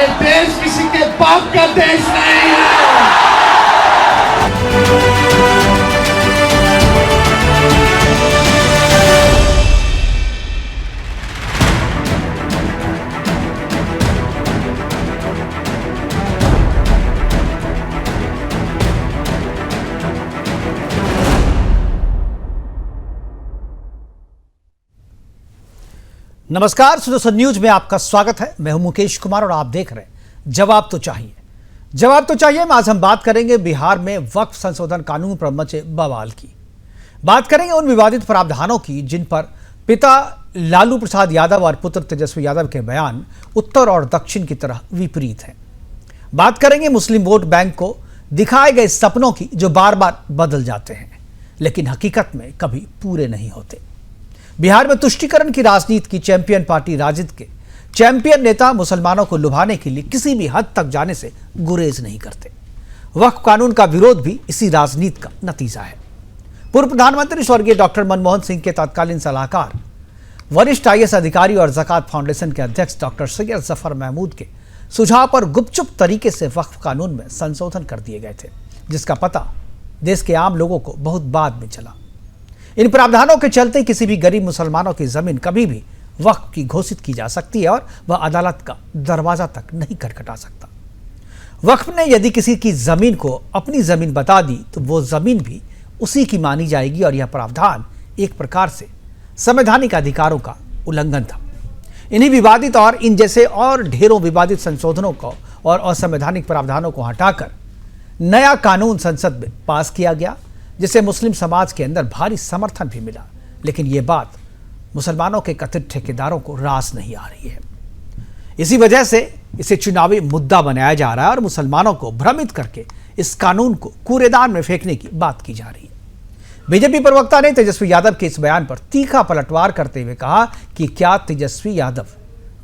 ये देश किसी के बाप का देश नहीं है। नमस्कार, सुदर्शन न्यूज में आपका स्वागत है। मैं हूं मुकेश कुमार और आप देख रहे हैं जवाब तो चाहिए। जवाब तो चाहिए में आज हम बात करेंगे बिहार में वक्फ संशोधन कानून पर मचे बवाल की। बात करेंगे उन विवादित प्रावधानों की जिन पर पिता लालू प्रसाद यादव और पुत्र तेजस्वी यादव के बयान उत्तर और दक्षिण की तरह विपरीत हैं। बात करेंगे मुस्लिम वोट बैंक को दिखाए गए सपनों की जो बार बार बदल जाते हैं लेकिन हकीकत में कभी पूरे नहीं होते। बिहार में तुष्टीकरण की राजनीति की चैंपियन पार्टी राजद के चैंपियन नेता मुसलमानों को लुभाने के लिए किसी भी हद तक जाने से गुरेज नहीं करते। वक्फ कानून का विरोध भी इसी राजनीति का नतीजा है। पूर्व प्रधानमंत्री स्वर्गीय डॉक्टर मनमोहन सिंह के तत्कालीन सलाहकार, वरिष्ठ IAS अधिकारी और ज़कात फाउंडेशन के अध्यक्ष डॉक्टर सैयद जफर महमूद के सुझाव पर गुपचुप तरीके से वक्फ कानून में संशोधन कर दिए गए थे, जिसका पता देश के आम लोगों को बहुत बाद में चला। इन प्रावधानों के चलते किसी भी गरीब मुसलमानों की जमीन कभी भी वक्फ की घोषित की जा सकती है और वह अदालत का दरवाजा तक नहीं खटखटा सकता। वक्फ ने यदि किसी की जमीन को अपनी जमीन बता दी तो वो जमीन भी उसी की मानी जाएगी और यह प्रावधान एक प्रकार से संवैधानिक अधिकारों का उल्लंघन था। इन्हीं विवादित और इन जैसे और ढेरों विवादित संशोधनों को और असंवैधानिक प्रावधानों को हटाकर नया कानून संसद में पास किया गया, जिसे मुस्लिम समाज के अंदर भारी समर्थन भी मिला। लेकिन यह बात मुसलमानों के कथित ठेकेदारों को रास नहीं आ रही है। इसी वजह से इसे चुनावी मुद्दा बनाया जा रहा है और मुसलमानों को भ्रमित करके इस कानून को कूड़ेदान में फेंकने की बात की जा रही है। बीजेपी प्रवक्ता ने तेजस्वी यादव के इस बयान पर तीखा पलटवार करते हुए कहा कि क्या तेजस्वी यादव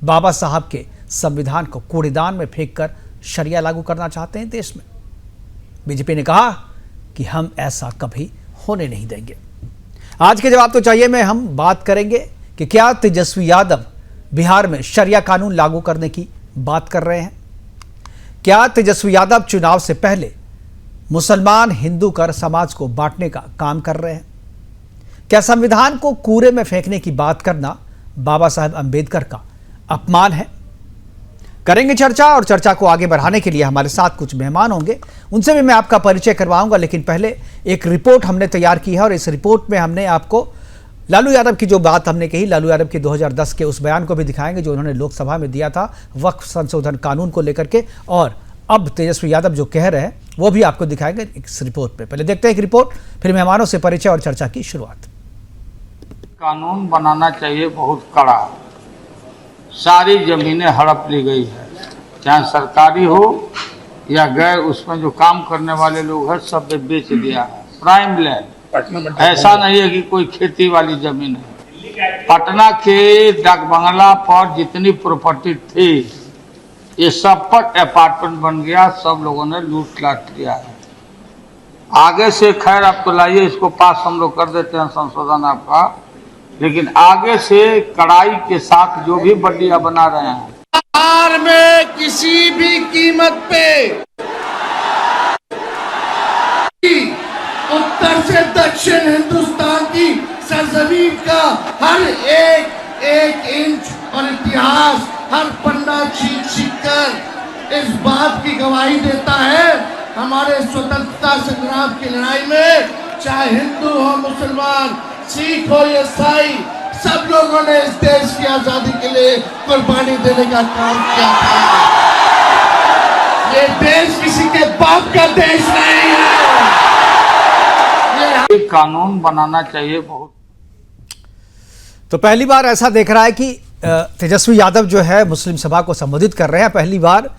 बाबा साहब के संविधान को कूड़ेदान में फेंककर शरिया लागू करना चाहते हैं देश में? बीजेपी ने कहा कि हम ऐसा कभी होने नहीं देंगे। आज के जवाब तो चाहिए में हम बात करेंगे कि क्या तेजस्वी यादव बिहार में शरिया कानून लागू करने की बात कर रहे हैं? क्या तेजस्वी यादव चुनाव से पहले मुसलमान हिंदू कर समाज को बांटने का काम कर रहे हैं? क्या संविधान को कूड़े में फेंकने की बात करना बाबा साहब अंबेडकर का अपमान है? करेंगे चर्चा और चर्चा को आगे बढ़ाने के लिए हमारे साथ कुछ मेहमान होंगे, उनसे भी मैं आपका परिचय करवाऊंगा। लेकिन पहले एक रिपोर्ट हमने तैयार की है और इस रिपोर्ट में हमने आपको लालू यादव की जो बात हमने कही, लालू यादव के 2010 के उस बयान को भी दिखाएंगे जो उन्होंने लोकसभा में दिया था वक्फ संशोधन कानून को लेकर के, और अब तेजस्वी यादव जो कह रहे हैं वो भी आपको दिखाएंगे इस रिपोर्ट में। पहले देखते हैं एक रिपोर्ट, फिर मेहमानों से परिचय और चर्चा की शुरुआत। कानून बनाना चाहिए बहुत कड़ा। सारी जमीनें हड़प ली गई है, चाहे सरकारी हो या गैर, उसमें जो काम करने वाले लोग हैं सब बेच दिया है। प्राइम लैंड, ऐसा नहीं है कि कोई खेती वाली जमीन है। पटना के डाक बंगला पर जितनी प्रॉपर्टी थी ये सब पर अपार्टमेंट बन गया, सब लोगों ने लूट लाट किया है। आगे से खैर आप तो लाइए, इसको पास हम लोग कर देते हैं संशोधन आपका, लेकिन आगे से कड़ाई के साथ जो भी बंडियां बना रहे हैं बिहार में किसी भी कीमत पे उत्तर से दक्षिण हिंदुस्तान की सरजमीन का हर एक इंच और इतिहास, हर पन्ना छीन कर इस बात की गवाही देता है हमारे स्वतंत्रता संग्राम की लड़ाई में चाहे हिंदू हो, मुसलमान, सिख हो या ईसाई, सब लोगों ने इस देश की आजादी के लिए कुर्बानी देने का काम किया था। ये देश किसी के बाप का देश नहीं है। ये कानून बनाना चाहिए बहुत। तो पहली बार ऐसा देख रहा है कि तेजस्वी यादव जो है मुस्लिम सभा को संबोधित कर रहे हैं, पहली बार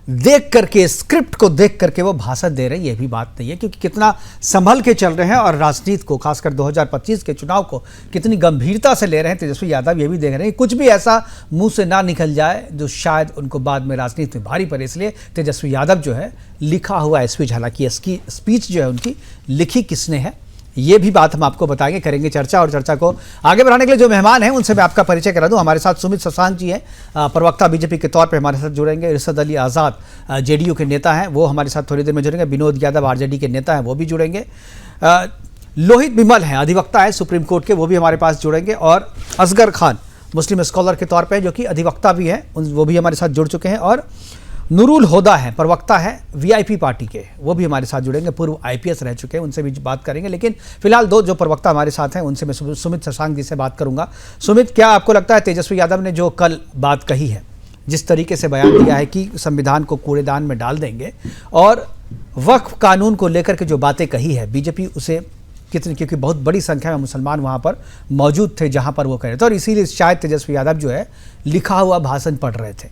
देख करके, स्क्रिप्ट को देख करके वो भाषण दे रहे हैं। ये भी बात नहीं है क्योंकि कितना संभल के चल रहे हैं और राजनीति को, खासकर 2025 के चुनाव को कितनी गंभीरता से ले रहे हैं तेजस्वी यादव। ये भी देख रहे हैं कुछ भी ऐसा मुंह से ना निकल जाए जो शायद उनको बाद में राजनीति में भारी पड़े। इसलिए तेजस्वी यादव जो है लिखा हुआ स्पीच, हालांकि इसकी स्पीच जो है उनकी लिखी किसने है ये भी बात हम आपको बताएंगे, करेंगे चर्चा। और चर्चा को आगे बढ़ाने के लिए जो मेहमान हैं उनसे मैं आपका परिचय करा दूं। हमारे साथ सुमित शशांक जी हैं, प्रवक्ता बीजेपी के तौर पे हमारे साथ जुड़ेंगे। इरशद अली आज़ाद जेडीयू के नेता हैं, वो हमारे साथ थोड़ी देर में जुड़ेंगे। विनोद यादव आरजेडी के नेता हैं, वो भी जुड़ेंगे। लोहित बिमल हैं, अधिवक्ता है सुप्रीम कोर्ट के, वो भी हमारे पास जुड़ेंगे। और असगर खान मुस्लिम स्कॉलर के तौर पे जो कि अधिवक्ता भी हैं, वो भी हमारे साथ जुड़ चुके हैं। और नूरुल होदा हैं, प्रवक्ता है वीआईपी पार्टी के, वो भी हमारे साथ जुड़ेंगे, पूर्व आईपीएस रह चुके हैं, उनसे भी बात करेंगे। लेकिन फिलहाल दो जो प्रवक्ता हमारे साथ हैं उनसे मैं सुमित शशांक जी से बात करूंगा। सुमित, क्या आपको लगता है तेजस्वी यादव ने जो कल बात कही है, जिस तरीके से बयान दिया है कि संविधान को कूड़ेदान में डाल देंगे, और वक्फ कानून को लेकर के जो बातें कही है, बीजेपी उसे कितनी, क्योंकि बहुत बड़ी संख्या में मुसलमान वहां पर मौजूद थे जहां पर वो कह रहे थे, और इसीलिए शायद तेजस्वी यादव जो है लिखा हुआ भाषण पढ़ रहे थे।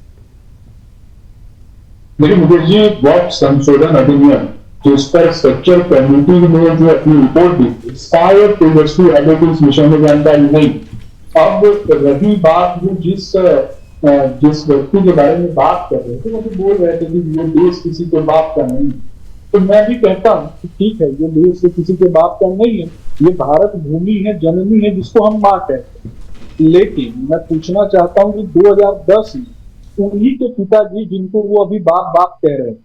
देखिए मुकेश जी, वक्फ संशोधन अधिनियम जिस पर स्ट्रक्चर कमेटी ने जो अपनी रिपोर्ट दी, शायद तेजस्वी यादव को इस विषय में जानकारी नहीं। अब रही बात जो जिस व्यक्ति के बारे में बात कर रहे थे, वो तो बोल रहे थे कि ये देश किसी के बाप का नहीं, तो मैं भी कहता हूँ कि ठीक है, ये देश किसी के बाप का नहीं है, ये भारत भूमि है, जननी है, जिसको हम माँ कहते हैं। लेकिन मैं पूछना चाहता हूँ कि 2010 में उन्हीं के पिताजी, जिनको वो अभी बाप बाप कह रहे हैं,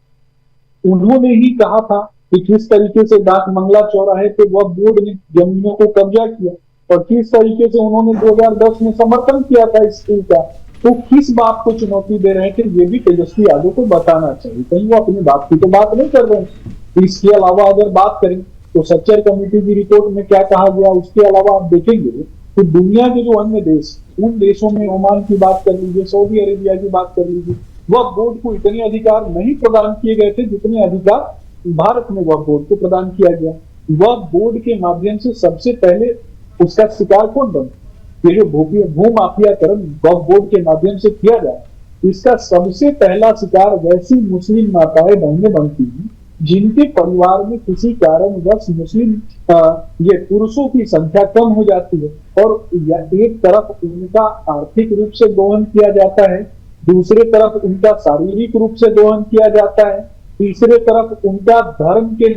उन्होंने ही कहा था कि किस तरीके से डाक मंगला चौराहे पे वक्फ बोर्ड ने जमीनों को कब्जा किया, और किस तरीके से उन्होंने 2010 में समर्थन किया था इस स्कीम का। तो किस बात को चुनौती दे रहे थे, ये भी तेजस्वी यादव को बताना चाहिए। कहीं वो अपनी बात की तो बात नहीं कर रहे हैं। इसके अलावा अगर बात करें तो सच्चर कमेटी की रिपोर्ट में क्या कहा गया, उसके अलावा आप देखेंगे तो दुनिया के जो अन्य देश, उन देशों में ओमान की बात कर लीजिए, सऊदी अरेबिया की बात कर लीजिए, वक्फ बोर्ड को इतने अधिकार नहीं प्रदान किए गए थे जितने अधिकार भारत में वक्फ बोर्ड को प्रदान किया गया। वक्फ बोर्ड के माध्यम से सबसे पहले उसका शिकार कौन बना? ये जो भू माफियाकरण वक्फ बोर्ड के माध्यम से किया जाए, इसका सबसे पहला शिकार वैसी मुस्लिम माताएं बहनें बनती हैं जिनके परिवार में किसी कारणवश मुस्लिम ये पुरुषों की संख्या कम हो जाती है, और एक तरफ उनका आर्थिक रूप से दोहन किया जाता है, दूसरे तरफ उनका शारीरिक रूप से दोहन किया जाता है, तीसरे तरफ उनका धर्म के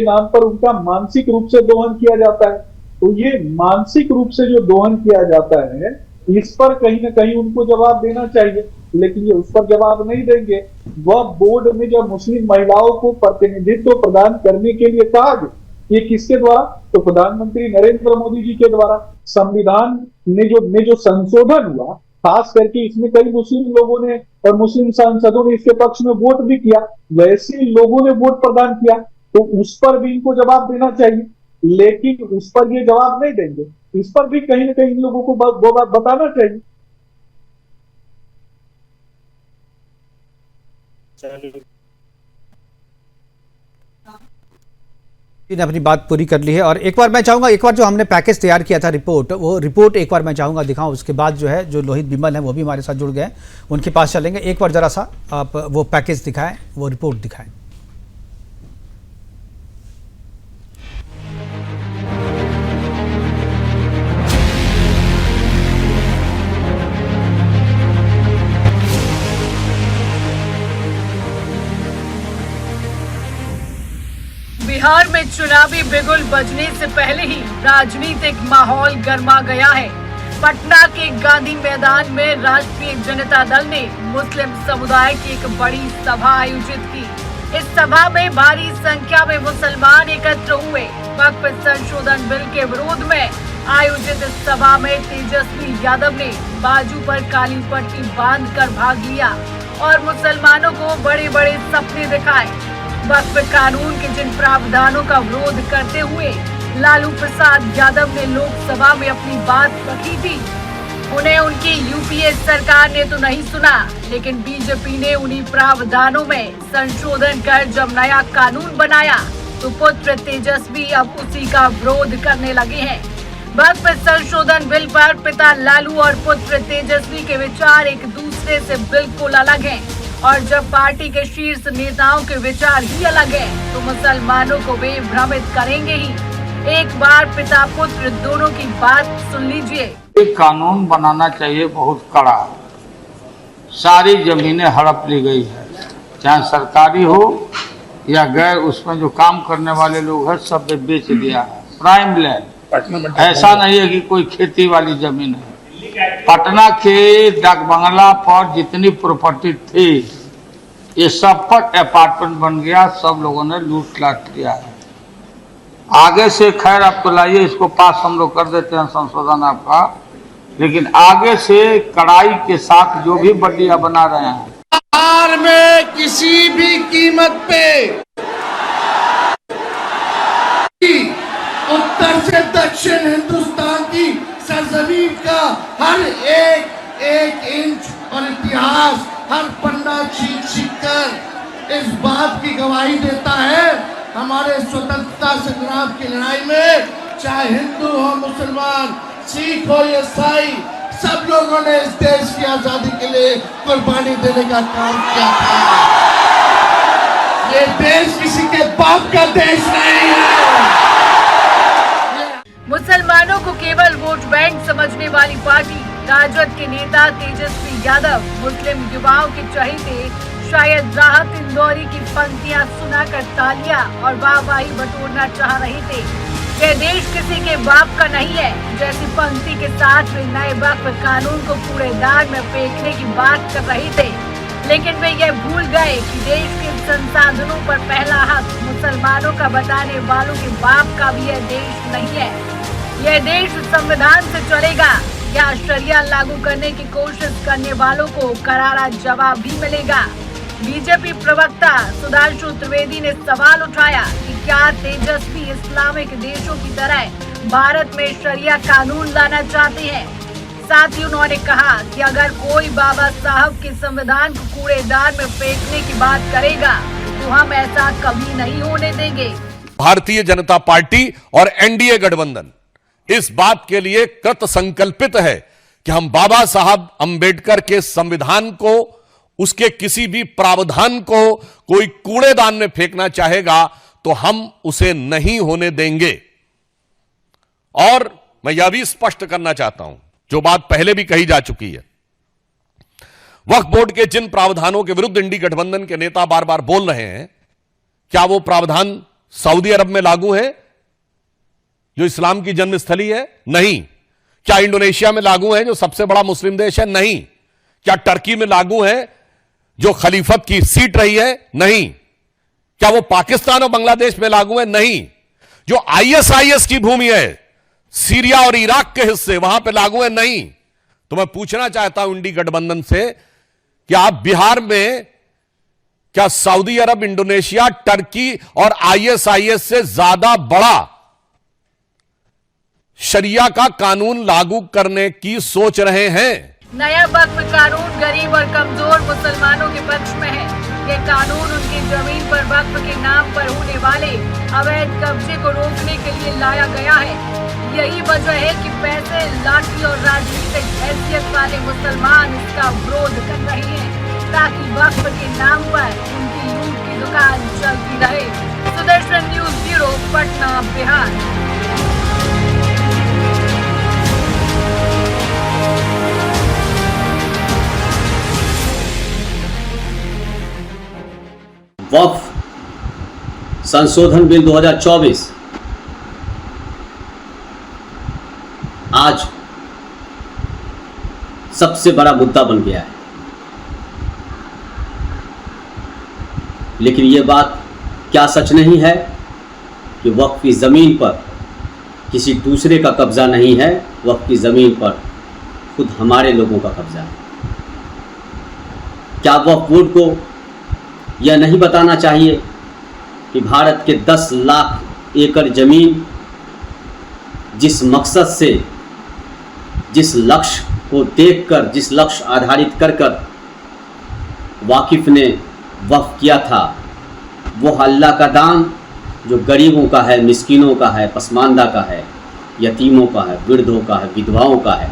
नाम पर उनका मानसिक रूप से दोहन किया जाता है। तो ये मानसिक रूप से जो दोहन किया जाता है, इस पर कहीं ना कहीं उनको जवाब देना चाहिए, लेकिन ये उस पर जवाब नहीं देंगे। वक्फ बोर्ड में जब मुस्लिम महिलाओं को प्रतिनिधित्व प्रदान करने के लिए कहा गया, ये किसके द्वारा? तो प्रधानमंत्री नरेंद्र मोदी जी के द्वारा। संविधान में जो संशोधन हुआ, खास करके इसमें कई मुस्लिम लोगों ने और मुस्लिम सांसदों ने इसके पक्ष में वोट भी किया, वैसे लोगों ने वोट प्रदान किया, तो उस पर भी इनको जवाब देना चाहिए, लेकिन उस पर ये जवाब नहीं देंगे। इस पर भी कहीं ना कहीं इन लोगों को वो बात बताना चाहिए। ने अपनी बात पूरी कर ली है। और एक बार मैं चाहूंगा, एक बार जो हमने पैकेज तैयार किया था रिपोर्ट, वो रिपोर्ट एक बार मैं चाहूंगा दिखाऊं। उसके बाद जो है जो लोहित बिमल हैं वो भी हमारे साथ जुड़ गए, उनके पास चलेंगे। एक बार जरा सा आप वो पैकेज दिखाएं, वो रिपोर्ट दिखाएं। बिहार में चुनावी बिगुल बजने से पहले ही राजनीतिक माहौल गर्मा गया है। पटना के गांधी मैदान में राष्ट्रीय जनता दल ने मुस्लिम समुदाय की एक बड़ी सभा आयोजित की। इस सभा में भारी संख्या में मुसलमान एकत्र हुए। वक्फ संशोधन बिल के विरोध में आयोजित इस सभा में तेजस्वी यादव ने बाजू पर काली पट्टी बांधकर भाग लिया और मुसलमानों को बड़े बड़े सपने दिखाए। वक्फ कानून के जिन प्रावधानों का विरोध करते हुए लालू प्रसाद यादव ने लोकसभा में अपनी बात रखी थी, उन्हें उनकी यूपीए सरकार ने तो नहीं सुना, लेकिन बीजेपी ने उन्हीं प्रावधानों में संशोधन कर जब नया कानून बनाया तो पुत्र तेजस्वी अब उसी का विरोध करने लगे हैं। वक्फ संशोधन बिल पर पिता लालू और पुत्र तेजस्वी के विचार एक दूसरे से बिल्कुल अलग हैं, और जब पार्टी के शीर्ष नेताओं के विचार ही अलग हैं, तो मुसलमानों को वे भ्रमित करेंगे ही। एक बार पिता पुत्र दोनों की बात सुन लीजिए। एक कानून बनाना चाहिए बहुत कड़ा। सारी जमीनें हड़प ली गई है, चाहे सरकारी हो या गैर उसमें जो काम करने वाले लोग हैं सब ने बेच दिया है। प्राइम लैंड, ऐसा नहीं है कि कोई खेती वाली जमीन है। पटना के डाक बंगला पर जितनी प्रॉपर्टी थी ये सब पर अपार्टमेंट बन गया, सब लोगों ने लूट लाट लिया है। आगे से खैर आप तो लाइए, इसको पास हम लोग कर देते हैं संशोधन आपका, लेकिन आगे से कड़ाई के साथ जो भी बल्लियां बना रहे हैं बिहार में किसी भी कीमत पे उत्तर से दक्षिण हिंदुस्तान की सरजमीन का हर एक इंच और इतिहास, हर पन्ना छीन कर इस बात की गवाही देता है हमारे स्वतंत्रता संग्राम की लड़ाई में चाहे हिंदू हो, मुसलमान, सिख हो, ईसाई, सब लोगों ने इस देश की आजादी के लिए कुर्बानी देने का काम किया था। ये देश किसी के बाप का देश नहीं है। मुसलमानों को केवल वोट बैंक समझने वाली पार्टी राजद के नेता तेजस्वी यादव मुस्लिम युवाओं के चहेते शायद राहत इंदौरी की पंक्तियां सुनाकर तालियां और वाहवाही बटोरना चाह रहे थे। यह देश किसी के बाप का नहीं है जैसी पंक्ति के साथ वे नए वक्फ कानून को कूड़ेदान में फेंकने की बात कर रहे थे, लेकिन वे ये भूल गए कि देश के संसाधनों पर पहला हक मुसलमानों का बताने वालों के बाप का भी यह देश नहीं है। यह देश संविधान से चलेगा या शरिया लागू करने की कोशिश करने वालों को करारा जवाब भी मिलेगा। बीजेपी प्रवक्ता सुधांशु त्रिवेदी ने सवाल उठाया कि क्या तेजस्वी इस्लामिक देशों की तरह भारत में शरिया कानून लाना चाहते हैं। साथ ही उन्होंने कहा कि अगर कोई बाबा साहब के संविधान को कूड़ेदान में फेंकने की बात करेगा तो हम ऐसा कभी नहीं होने देंगे। भारतीय जनता पार्टी और एनडीए गठबंधन इस बात के लिए कृत संकल्पित है कि हम बाबा साहब अंबेडकर के संविधान को, उसके किसी भी प्रावधान को कोई कूड़ेदान में फेंकना चाहेगा तो हम उसे नहीं होने देंगे। और मैं यह भी स्पष्ट करना चाहता हूं, जो बात पहले भी कही जा चुकी है, वक्फ बोर्ड के जिन प्रावधानों के विरुद्ध इंडी गठबंधन के नेता बार बार बोल रहे हैं, क्या वो प्रावधान सऊदी अरब में लागू है जो इस्लाम की जन्मस्थली है? नहीं। क्या इंडोनेशिया में लागू है जो सबसे बड़ा मुस्लिम देश है? नहीं। क्या टर्की में लागू है जो खलीफत की सीट रही है? नहीं। क्या वो पाकिस्तान और बांग्लादेश में लागू है? नहीं। जो आईएसआईएस की भूमि है, सीरिया और इराक के हिस्से, वहां पे लागू है? नहीं। तो मैं पूछना चाहता हूं इंडी गठबंधन से कि आप बिहार में क्या सऊदी अरब, इंडोनेशिया, टर्की और आईएसआईएस से ज्यादा बड़ा शरिया का कानून लागू करने की सोच रहे हैं? नया वक्फ कानून गरीब और कमजोर मुसलमानों के पक्ष में है। ये कानून उनकी जमीन पर वक्फ के नाम पर होने वाले अवैध कब्जे को रोकने के लिए लाया गया है। यही वजह है कि पैसे, लाठी और राजनीतिक हैसियत वाले मुसलमान इसका विरोध कर रहे हैं ताकि वक्फ के नाम पर उनकी लूट की दुकान चलती रहे। Sudarshan news bureau, Patna, Bihar. वक्फ संशोधन बिल 2024 आज सबसे बड़ा मुद्दा बन गया है। लेकिन ये बात क्या सच नहीं है कि वक्फ की ज़मीन पर किसी दूसरे का कब्ज़ा नहीं है? वक्फ की ज़मीन पर खुद हमारे लोगों का कब्ज़ा है। क्या वक्फ बोर्ड को यह नहीं बताना चाहिए कि भारत के 10 लाख एकड़ ज़मीन जिस मकसद से, जिस लक्ष्य को देखकर, जिस लक्ष्य आधारित कर वाकिफ़ ने वक्फ किया था, वो अल्लाह का दान जो गरीबों का है, मिस्कीनों का है, पसमानदा का है, यतीमों का है, वृद्धों का है, विधवाओं का है,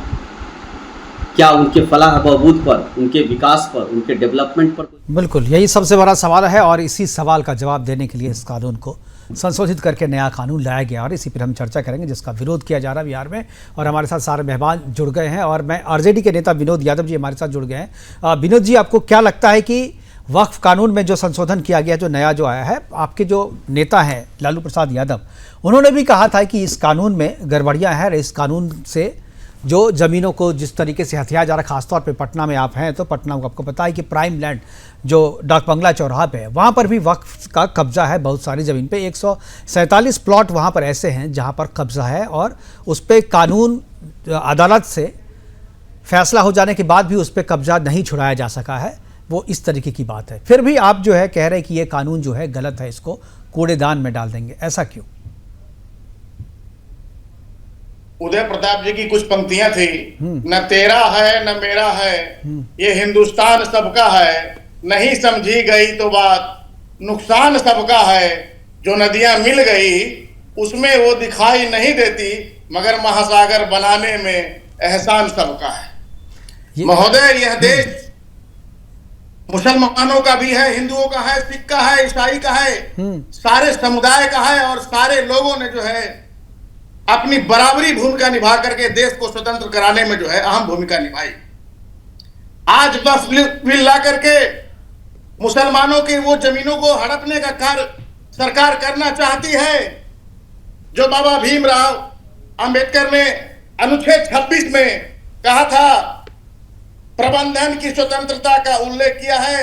क्या उनके फलाह बहबूद पर, उनके विकास पर, उनके डेवलपमेंट पर? बिल्कुल, यही सबसे बड़ा सवाल है और इसी सवाल का जवाब देने के लिए इस कानून को संशोधित करके नया कानून लाया गया और इसी पर हम चर्चा करेंगे जिसका विरोध किया जा रहा है बिहार में। और हमारे साथ सारे मेहमान जुड़ गए हैं और मैं आरजेडी के नेता विनोद यादव जी हमारे साथ जुड़ गए हैं। विनोद जी, आपको क्या लगता है कि वक्फ कानून में जो संशोधन किया गया, जो नया जो आया है, आपके जो नेता हैं लालू प्रसाद यादव, उन्होंने भी कहा था कि इस कानून में गड़बड़ियां हैं। इस कानून से जो ज़मीनों को जिस तरीके से हथिया जा रहा है, खासतौर पे पटना में आप हैं तो पटना को आपको पता है कि प्राइम लैंड जो डाक बंगला चौराहा पे है, वहाँ पर भी वक्फ का कब्जा है बहुत सारी ज़मीन पे। 147 प्लॉट वहाँ पर ऐसे हैं जहाँ पर कब्जा है और उस पर कानून अदालत से फैसला हो जाने के बाद भी उस पर कब्जा नहीं छुड़ाया जा सका है। वो इस तरीके की बात है। फिर भी आप जो है कह रहे हैं कि ये कानून जो है गलत है, इसको कूड़ेदान में डाल देंगे, ऐसा क्यों? उदय प्रताप जी की कुछ पंक्तियां थी, न तेरा है न मेरा है, ये हिंदुस्तान सबका है, नहीं समझी गई तो बात नुकसान सबका है, जो नदियां मिल गई उसमें वो दिखाई नहीं देती, मगर महासागर बनाने में एहसान सबका है। महोदय, यह देश मुसलमानों का भी है, हिंदुओं का है, सिख का है, ईसाई का है, सारे समुदाय का है और सारे लोगों ने जो है अपनी बराबरी भूमिका निभा करके देश को स्वतंत्र कराने में जो है अहम भूमिका निभाई। आज वक्फ बिल ला करके मुसलमानों की वो जमीनों को हड़पने का कार्य सरकार करना चाहती है, जो बाबा भीमराव अंबेडकर ने अनुच्छेद 26 में कहा था, प्रबंधन की स्वतंत्रता का उल्लेख किया है।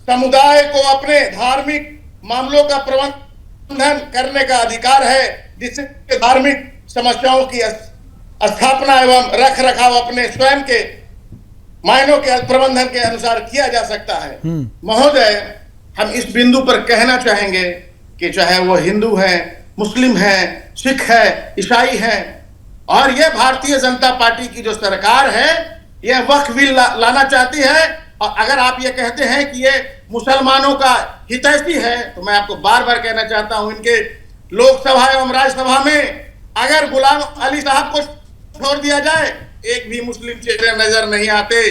समुदाय को अपने धार्मिक मामलों का प्रबंधन करने का अधिकार है, जिससे धार्मिक समस्याओं की स्थापना एवं रख रखाव अपने स्वयं के मायनों के प्रबंधन के अनुसार किया जा सकता है। महोदय, हम इस बिंदु पर कहना चाहेंगे कि चाहे वो हिंदू है, मुस्लिम है, सिख है, ईसाई है, और यह भारतीय जनता पार्टी की जो सरकार है यह वक्फ बिल लाना चाहती है, और अगर आप ये कहते हैं कि ये मुसलमानों का हितैषी है, तो मैं आपको बार बार कहना चाहता हूं, इनके लोकसभा एवं राज्यसभा में अगर गुलाम अली साहब को छोड़ दिया जाए, एक भी मुस्लिम चेहरे नजर नहीं आते।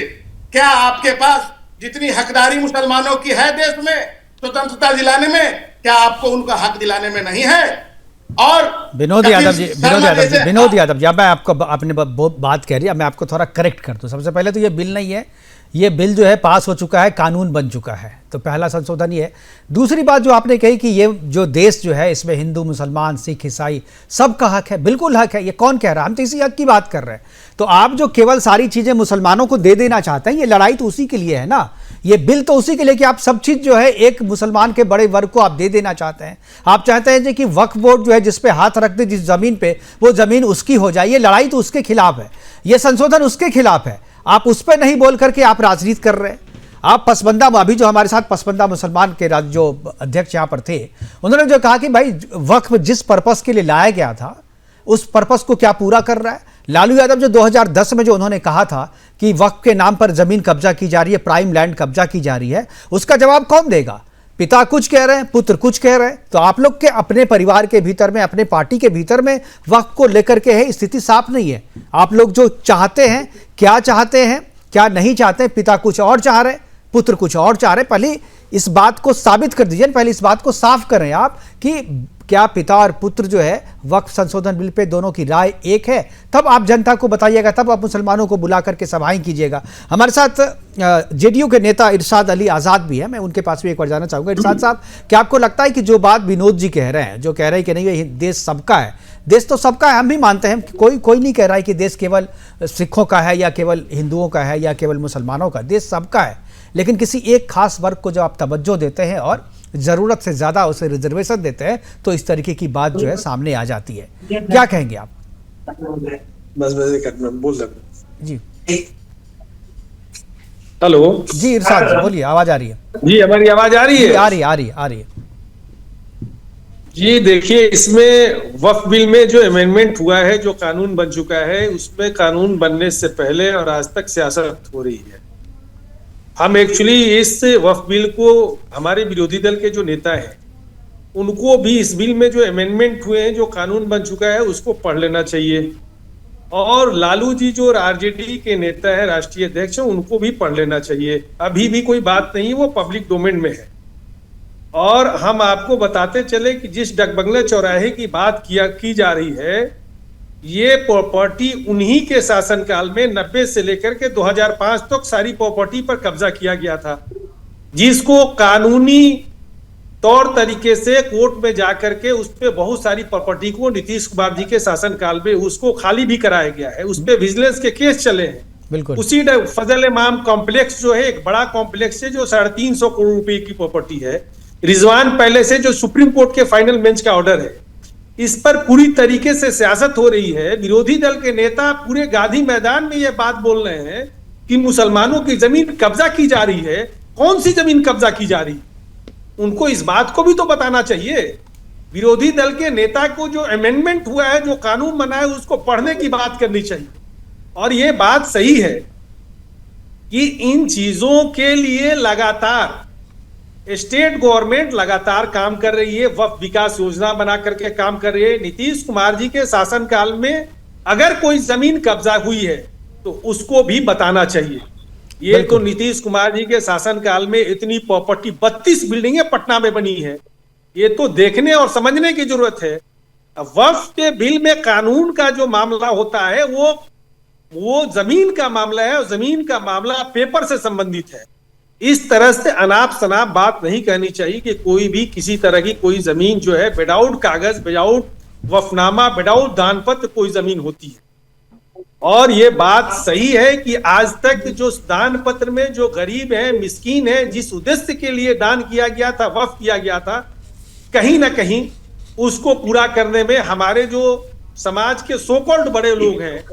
क्या आपके पास जितनी हकदारी मुसलमानों की है देश में स्वतंत्रता दिलाने में, क्या आपको उनका हक दिलाने में नहीं है? और विनोद यादव जी, अब मैं आपको, आपने बात कह रही है, मैं आपको थोड़ा करेक्ट कर दूं। सबसे पहले तो ये बिल नहीं है, ये बिल जो है पास हो चुका है, कानून बन चुका है, तो पहला संशोधन ये है। दूसरी बात जो आपने कही कि ये जो देश जो है इसमें हिंदू, मुसलमान, सिख, ईसाई सबका हक है, बिल्कुल हक है। ये कौन कह रहा है? हम तो इसी हक की बात कर रहे हैं। तो आप जो केवल सारी चीज़ें मुसलमानों को दे देना चाहते हैं, ये लड़ाई तो उसी के लिए है ना, ये बिल तो उसी के लिए कि आप सब चीज़ जो है एक मुसलमान के बड़े वर्ग को आप दे देना चाहते हैं। आप चाहते हैं कि वक्फ बोर्ड जो है जिस पे हाथ रख दे जिस ज़मीन पे, वो ज़मीन उसकी हो जाए। ये लड़ाई तो उसके खिलाफ है, ये संशोधन उसके खिलाफ है। आप उस पर नहीं बोल करके आप राजनीति कर रहे हैं। आप पसबंदा, अभी जो हमारे साथ पसबंदा मुसलमान के जो अध्यक्ष यहाँ पर थे, उन्होंने जो कहा कि भाई वक्फ जिस पर्पस के लिए लाया गया था उस पर्पस को क्या पूरा कर रहा है? लालू यादव जो 2010 में जो उन्होंने कहा था कि वक्फ के नाम पर जमीन कब्जा की जा रही है, प्राइम लैंड कब्जा की जा रही है, उसका जवाब कौन देगा? पिता कुछ कह रहे हैं, पुत्र कुछ कह रहे हैं। तो आप लोग के अपने परिवार के भीतर में, अपने पार्टी के भीतर में वक्फ को लेकर के है, स्थिति साफ नहीं है। आप लोग जो चाहते हैं, क्या चाहते हैं, क्या नहीं चाहते, पिता कुछ और चाह रहे, पुत्र कुछ और चाह रहे। पहले इस बात को साबित कर दीजिए, पहले इस बात को साफ करें आप कि क्या पिता और पुत्र जो है वक्फ संशोधन बिल पे दोनों की राय एक है, तब आप जनता को बताइएगा, तब आप मुसलमानों को बुला करके सभाएं कीजिएगा। हमारे साथ जेडीयू के नेता इरशाद अली आज़ाद भी है, मैं उनके पास भी एक बार जाना चाहूँगा। इरशाद साहब, क्या आपको लगता है कि जो बात विनोद जी कह रहे हैं, जो कह रहे हैं कि नहीं ये देश सबका है, देश तो सबका है, हम भी मानते हैं, कोई नहीं कह रहा है कि देश केवल सिखों का है या केवल हिंदुओं का है या केवल मुसलमानों का, देश सबका है। लेकिन किसी एक खास वर्ग को जब आप तवज्जो देते हैं और ज़रूरत से ज़्यादा उसे रिजर्वेशन देते हैं, तो इस तरीके की बात जो है सामने आ जाती है। क्या कहेंगे आप? बस बोल जी, हेलो जी इरशाद जी बोलिए, आवाज़ आ रही है जी, हमारी आवाज़ आ रही है? आ रही है जी। देखिए, इसमें वक्फ बिल में जो अमेंडमेंट हुआ है, जो कानून बन चुका है, उसमें कानून बनने से पहले और आज तक सियासत हो रही है। हम एक्चुअली इस वक्फ बिल को, हमारे विरोधी दल के जो नेता हैं उनको भी इस बिल में जो अमेंडमेंट हुए हैं, जो कानून बन चुका है, उसको पढ़ लेना चाहिए। और लालू जी जो आरजेडी के नेता है, राष्ट्रीय अध्यक्ष हैं, उनको भी पढ़ लेना चाहिए। अभी भी कोई बात नहीं, वो पब्लिक डोमेन में है। और हम आपको बताते चले कि जिस डकबंगला चौराहे की बात की जा रही है, ये प्रॉपर्टी उन्हीं के शासनकाल में 90 से लेकर के 2005 तक सारी प्रॉपर्टी पर कब्जा किया गया था। जिसको कानूनी तौर तरीके से कोर्ट में जाकर के उस पे बहुत सारी प्रॉपर्टी को नीतीश कुमार जी के शासनकाल में उसको खाली भी कराया गया है, उस पे विजिलेंस के केस चले हैं। बिल्कुल। उसी फजल इमाम कॉम्प्लेक्स जो है एक बड़ा कॉम्प्लेक्स है जो 350 करोड़ रुपए की प्रॉपर्टी है, रिजवान पैलेस है जो सुप्रीम कोर्ट के फाइनल बेंच का ऑर्डर है, इस पर पूरी तरीके से सियासत हो रही है। विरोधी दल के नेता पूरे गांधी मैदान में ये बात बोल रहे हैं कि मुसलमानों की जमीन कब्जा की जा रही है। कौन सी जमीन कब्जा की जा रही? उनको इस बात को भी तो बताना चाहिए। विरोधी दल के नेता को जो अमेंडमेंट हुआ है, जो कानून बना है, उसको पढ़ने की बात करनी चाहिए। और यह बात सही है कि इन चीजों के लिए लगातार स्टेट गवर्नमेंट लगातार काम कर रही है, वक्फ विकास योजना बना करके काम कर रही है। नीतीश कुमार जी के शासनकाल में अगर कोई जमीन कब्जा हुई है तो उसको भी बताना चाहिए। ये तो नीतीश कुमार जी के शासनकाल में इतनी प्रॉपर्टी 32 बिल्डिंगें पटना में बनी है, ये तो देखने और समझने की जरूरत है। वक्फ के बिल में कानून का जो मामला होता है वो जमीन का मामला है, और जमीन का मामला पेपर से संबंधित है। इस तरह से अनाप शनाप बात नहीं कहनी चाहिए कि कोई भी किसी तरह की कोई जमीन जो है विदाउट कागज, विदाउट वफनामा, विदाउट दान पत्र कोई जमीन होती है। और ये बात सही है कि आज तक जो दान पत्र में जो गरीब है, मिस्कीन है, जिस उद्देश्य के लिए दान किया गया था, वक्फ किया गया था, कहीं ना कहीं उसको पूरा करने में हमारे जो समाज के सो कॉल्ड बड़े लोग हैं,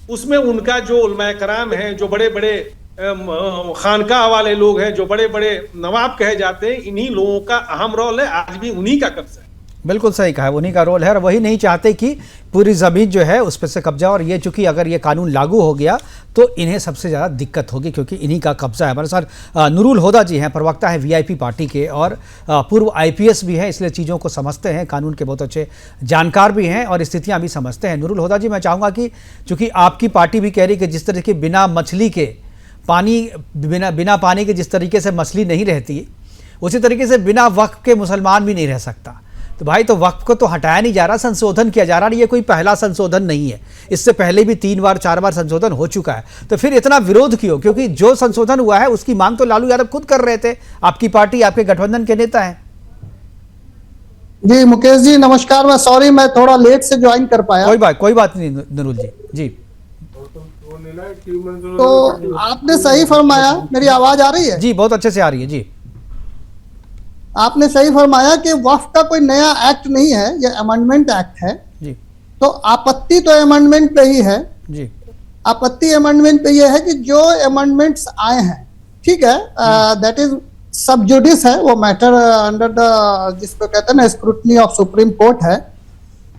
उसमें उनका जो उलमाए कराम है, जो बड़े बड़े खानका वाले लोग हैं, जो बड़े बड़े नवाब कहे जाते हैं, इन्हीं लोगों का अहम रोल है। आज भी उन्हीं का कब्जा है। बिल्कुल सही कहा है, उन्हीं का रोल है, और वही नहीं चाहते कि पूरी ज़मीन जो है उस पर से कब्जा। और ये चूंकि अगर ये कानून लागू हो गया तो इन्हें सबसे ज़्यादा दिक्कत होगी, क्योंकि इन्हीं का कब्जा है। हमारे साथ नूरुल हुदा जी हैं, प्रवक्ता है वीआईपी पार्टी के, और पूर्व आईपीएस भी हैं, इसलिए चीज़ों को समझते हैं, कानून के बहुत अच्छे जानकार भी हैं और स्थितियाँ भी समझते हैं। नूरुल हुदा जी, मैं चाहूँगा कि चूँकि आपकी पार्टी भी कह रही कि जिस तरह की बिना मछली के बिना पानी के जिस तरीके से मछली नहीं रहती, उसी तरीके से बिना वक्फ के मुसलमान भी नहीं रह सकता। तो भाई, तो वक्फ को तो हटाया नहीं जा रहा, संशोधन किया जा रहा है। ये कोई पहला संशोधन नहीं है, इससे पहले भी 3 बार 4 बार संशोधन हो चुका है। तो फिर इतना विरोध क्यों? क्योंकि जो संशोधन हुआ है उसकी मांग तो लालू यादव खुद कर रहे थे, आपकी पार्टी, आपके गठबंधन के नेता हैं। जी मुकेश जी नमस्कार, मैं सॉरी मैं थोड़ा लेट से ज्वाइन कर पाया। कोई बात नहीं नूरुल जी। जी, तो आपने सही फरमाया। मेरी आवाज आ रही है? जी, बहुत अच्छे से आ रही है। जी, आपने सही फरमाया कि वक्फ का कोई नया एक्ट नहीं है, ये अमेंडमेंट एक्ट है। जी, तो आपत्ति तो अमेंडमेंट पे ही है। जी, आपत्ति अमेंडमेंट पे ये है कि जो अमेंडमेंट्स आए हैं, ठीक है, दैट इज सब जुडिस है, वो मैटर अंडर द जिसको कहते हैं ना स्क्रूटनी ऑफ सुप्रीम कोर्ट है।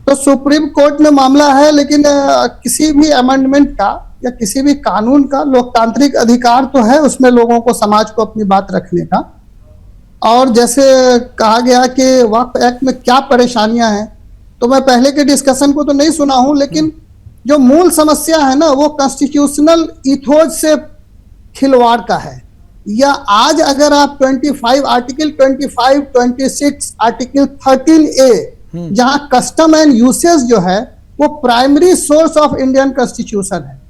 तो सुप्रीम कोर्ट में मामला है, लेकिन किसी भी अमेंडमेंट का या किसी भी कानून का लोकतांत्रिक अधिकार तो है उसमें लोगों को, समाज को अपनी बात रखने का। और जैसे कहा गया कि वक्फ एक्ट में क्या परेशानियां हैं, तो मैं पहले के डिस्कशन को तो नहीं सुना हूं, लेकिन जो मूल समस्या है ना वो कॉन्स्टिट्यूशनल इथोज से खिलवाड़ का है। या आज अगर आप 25 आर्टिकल 25, 26, आर्टिकल 13A जहां कस्टम एंड यूसेज जो है वो primary source of Indian constitution है,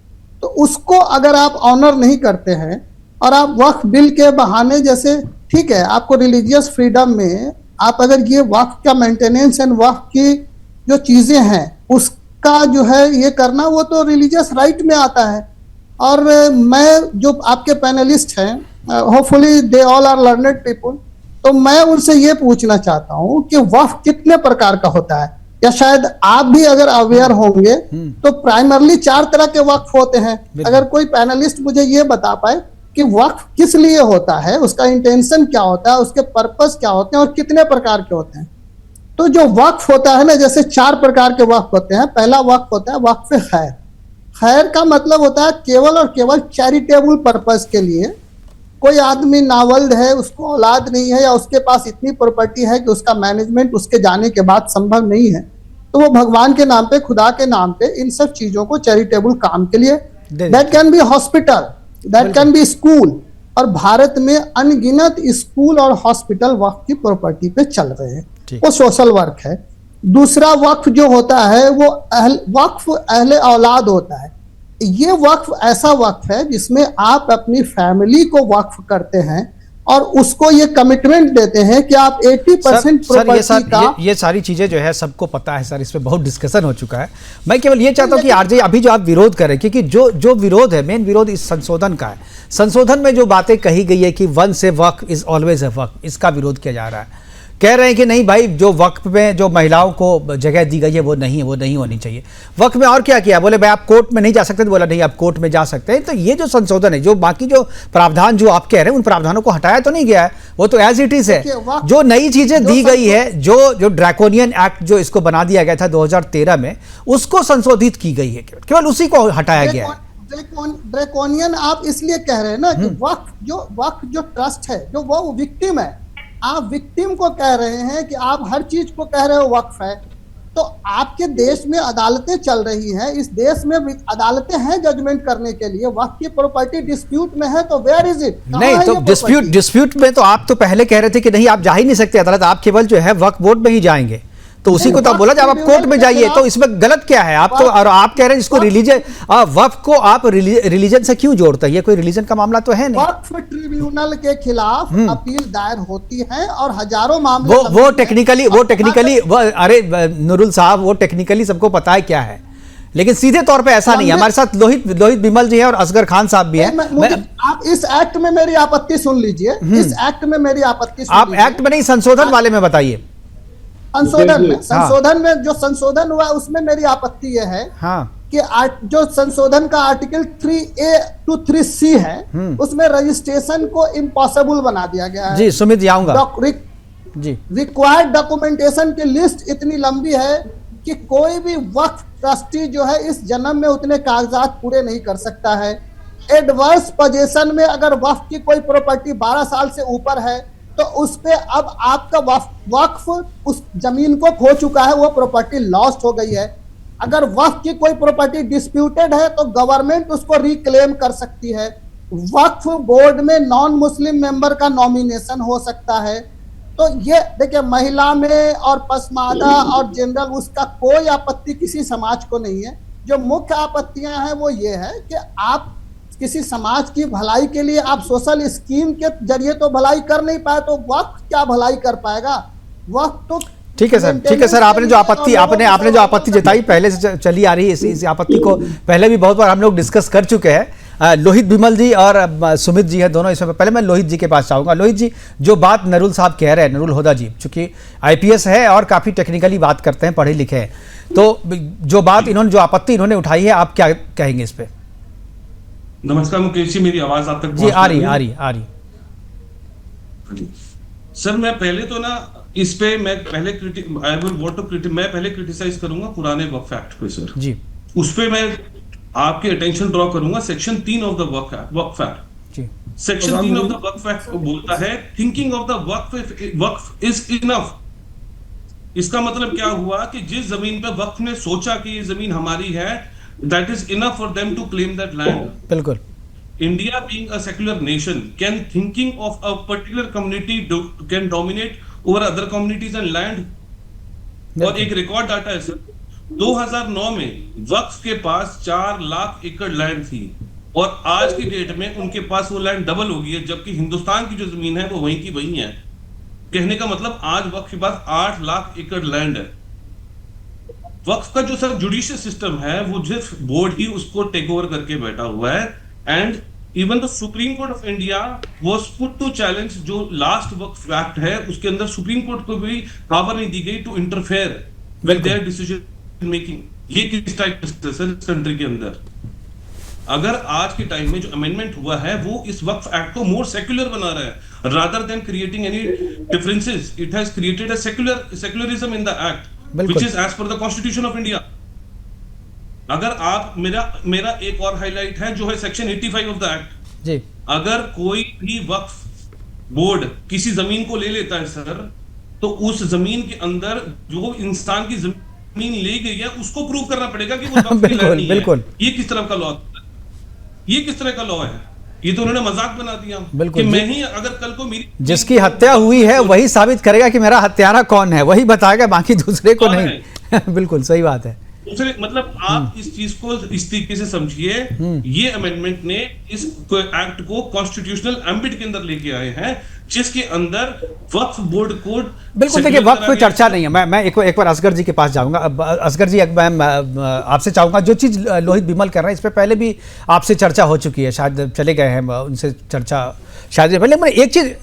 तो उसको अगर आप ऑनर नहीं करते हैं और आप वक्फ बिल के बहाने, जैसे ठीक है आपको रिलीजियस फ्रीडम में आप अगर ये वक्फ का मेंटेनेंस एंड वक्फ की जो चीजें हैं उसका जो है ये करना, वो तो रिलीजियस राइट में आता है। और मैं जो आपके पैनलिस्ट हैं, hopefully they all are learned people, तो मैं उनसे ये पूछना चाहता हूं कि वक्फ कितने प्रकार का होता है, या शायद आप भी अगर अवेयर होंगे तो प्राइमरली 4 तरह के वक्फ होते हैं। अगर कोई पैनलिस्ट मुझे ये बता पाए कि वक्फ किस लिए होता है, उसका इंटेंशन क्या होता है, उसके पर्पस क्या होते हैं और कितने प्रकार के होते हैं। तो जो वक्फ होता है ना, जैसे 4 प्रकार के वक्फ होते हैं। पहला वक्फ होता है वक्फ खैर। खैर का मतलब होता है केवल और केवल चैरिटेबल पर्पस के लिए। कोई आदमी नावल्ड है, उसको औलाद नहीं है, या उसके पास इतनी प्रॉपर्टी है कि उसका मैनेजमेंट उसके जाने के बाद संभव नहीं है, तो वो भगवान के नाम पे, खुदा के नाम पे इन सब चीजों को चैरिटेबल काम के लिए, that can be hospital, that can be school, और भारत में अनगिनत स्कूल और हॉस्पिटल वक्फ की प्रॉपर्टी पे चल रहे हैं, वो सोशल वर्क है। दूसरा वक्फ जो होता है वो वक्फ अहले औलाद होता है। ये वक्फ ऐसा वक्फ है जिसमें आप अपनी फैमिली को वक्फ करते हैं और उसको ये कमिटमेंट देते हैं कि आप 80% प्रॉपर्टी का, ये सारी चीजें जो है सबको पता है सर, इस पे बहुत डिस्कशन हो चुका है। मैं केवल ये चाहता हूँ कि आरजे अभी जो आप विरोध करें, क्योंकि जो विरोध है, मेन विरोध इस संशोधन का है। संशोधन में जो बातें कही गई है कि once a Waqf is always a Waqf, इसका विरोध किया जा रहा है। कह रहे हैं कि नहीं भाई, जो वक्फ में जो महिलाओं को जगह दी गई है वो नहीं होनी चाहिए। वक्फ में और क्या किया, बोले भाई आप कोर्ट में नहीं जा सकते, तो बोला नहीं आप कोर्ट में जा सकते हैं। तो ये जो संशोधन है, जो बाकी जो प्रावधान जो आप कह रहे हैं, उन प्रावधानों को हटाया तो नहीं गया है, वो तो एज इट इज है। जो नई चीजें दी गई है, जो ड्रैकोनियन एक्ट जो इसको बना दिया गया था 2013 में, उसको संशोधित की गई है, केवल उसी को हटाया गया है। ड्रैकोनियन आप इसलिए कह रहे हैं ना कि वक्फ जो ट्रस्ट है, जो वो विक्टिम है, आप विक्टिम को कह रहे हैं कि आप हर चीज को कह रहे हो वक्फ है। तो आपके देश में अदालतें चल रही हैं, इस देश में अदालतें हैं जजमेंट करने के लिए। वक्फ की प्रॉपर्टी डिस्प्यूट में है तो वेयर इज इट? नहीं तो डिस्प्यूट में तो आप तो पहले कह रहे थे कि नहीं आप जा ही नहीं सकते अदालत, आप केवल जो है वक्फ बोर्ड में ही जाएंगे। तो उसी को तो बोला जब आप कोर्ट में जाइए, तो इसमें गलत क्या है? आप तो, और आप कह रहे हैं इसको रिलीजन, वक्फ को आप रिलीजन से क्यों जोड़ते हैं? ये कोई रिलीजन का मामला तो है नहीं। वक्फ ट्रिब्यूनल के खिलाफ अपील दायर होती है और हजारों मामले वो टेक्निकली अरे नूरुल साहब, वो टेक्निकली सबको पता है क्या है, लेकिन सीधे तौर पे ऐसा नहीं है। हमारे साथ लोहित बिमल जी है और असगर खान साहब भी हैं। आप इस एक्ट में मेरी आपत्ति सुन लीजिए, इस एक्ट में मेरी आपत्ति आप एक्ट में नहीं, संशोधन वाले में बताइए। संशोधन में जो संशोधन हुआ उसमें मेरी आपत्ति यह है कि जो संशोधन का आर्टिकल 3A to 3C है, उसमें रजिस्ट्रेशन को इम्पॉसिबल बना दिया गया है। जी सुमित जाऊंगा जी। रिक्वायर्ड डॉक्यूमेंटेशन की लिस्ट इतनी लंबी है कि कोई भी वक्फ ट्रस्टी जो है इस जन्म में उतने कागजात पूरे नहीं कर सकता है। एडवर्स पोजीशन में अगर वक्फ की कोई प्रॉपर्टी 12 साल से ऊपर है तो उस पे अब आपका वक्फ उस जमीन को खो चुका है, वो प्रॉपर्टी लॉस्ट हो गई है। अगर वक्फ की कोई प्रॉपर्टी डिस्प्यूटेड है तो गवर्नमेंट उसको रिक्लेम कर सकती है। वक्फ बोर्ड में नॉन मुस्लिम मेंबर का नॉमिनेशन हो सकता है। तो ये देखिए, महिला में और पसमादा और जनरल उसका कोई आपत्ति किसी समाज को नहीं है। जो मुख्य आपत्तियां हैं वो ये है कि आप किसी समाज की भलाई के लिए आप सोशल स्कीम के जरिए तो भलाई कर नहीं पाए, तो वक्फ क्या भलाई कर पाएगा? वक्फ तो ठीक है सर, आपने जो आपत्ति जताई पहले से चली आ रही है, इस आपत्ति को पहले भी बहुत बार हम लोग डिस्कस कर चुके हैं। लोहित बिमल जी और सुमित जी है दोनों इसमें। पहले मैं लोहित जी के पास चाहूंगा। लोहित जी, जो बात नरुल साहब कह रहे हैं, नरुल होदा जी चूंकि IPS है और काफी टेक्निकली बात करते हैं, पढ़े लिखे हैं, तो जो बात इन्होंने, जो आपत्ति इन्होंने उठाई है, आप क्या कहेंगे इस पे? नमस्कार मुकेश जी, मेरी आवाज आप तक जी आ रही। सर मैं पहले तो ना इस पे मैं पहले क्रिटिसाइज करूंगा पुराने वक्फ एक्ट पे सर जी। उस पे मैं आपके अटेंशन ड्रॉ करूंगा section 3 of the Waqf act जी। Section 3 of the Waqf act बोलता है thinking of the Waqf is enough. इसका मतलब क्या हुआ कि जिस जमीन पे वक्फ ने सोचा कि ये जमीन हमारी है, that is enough for them to claim that land. बिल्कुल। India being a secular nation, can thinking of a particular community can dominate over other communities and land? और एक रिकॉर्ड डाटा है सर, 2009 में वक्फ के पास 4 लाख एकड़ लैंड थी और आज की डेट में उनके पास वो लैंड डबल हो गई है, जबकि हिंदुस्तान की जो जमीन है वो वहीं की वहीं है। कहने का मतलब आज वक्फ के पास 8 लाख एकड़ लैंड है। वक्फ का जो सर जुडिशियल सिस्टम है वो जिस बोर्ड ही उसको टेक ओवर करके बैठा हुआ है। And even the supreme court of India was put to challenge जो लास्ट वक्फ एक्ट है, उसके अंदर सुप्रीम कोर्ट को भी पावर नहीं दी गई to interfere with their decision making. ये किस टाइप का सर इस कंट्री के अंदर? अगर आज के टाइम में जो अमेंडमेंट हुआ है वो इस वक्फ एक्ट को मोर सेक्युलर बना रहा है, rather than creating any differences, it has created a secularism in the act which is as per the Constitution of India. अगर आप मेरा एक और हाईलाइट है जो है सेक्शन 85 ऑफ द एक्ट जी। अगर कोई भी वक्फ बोर्ड किसी जमीन को ले लेता है सर, तो उस जमीन के अंदर जो इंसान की जमीन ले गई है उसको प्रूव करना पड़ेगा कि वो वक्फ की लैंड नहीं है। ये किस तरह का लॉ है? ये किस तरह का लॉ है? ये तो उन्होंने मजाक बना दिया कि मैं ही अगर कल को मेरी जिसकी हत्या हुई है वही साबित करेगा कि मेरा हत्यारा कौन है, वही बताएगा, बाकी दूसरे को नहीं। बिल्कुल सही बात है। दूसरे मतलब आप इस चीज को इस तरीके से समझिए, ये अमेंडमेंट ने इस एक्ट को कॉन्स्टिट्यूशनल एम्बिट के अंदर लेके आए हैं, जिसके अंदर वक्फ बोर्ड को बिल्कुल। देखिए, वक्फ पे चर्चा नहीं है। मैं एक बार असगर जी के पास जाऊंगा। असगर जी, मैं आपसे चाहूंगा, जो चीज लोहित बिमल कर रहे हैं इस पे पहले भी आपसे चर्चा हो चुकी है, शायद चले गए हैं उनसे चर्चा शायद पहले। मैं एक चीज,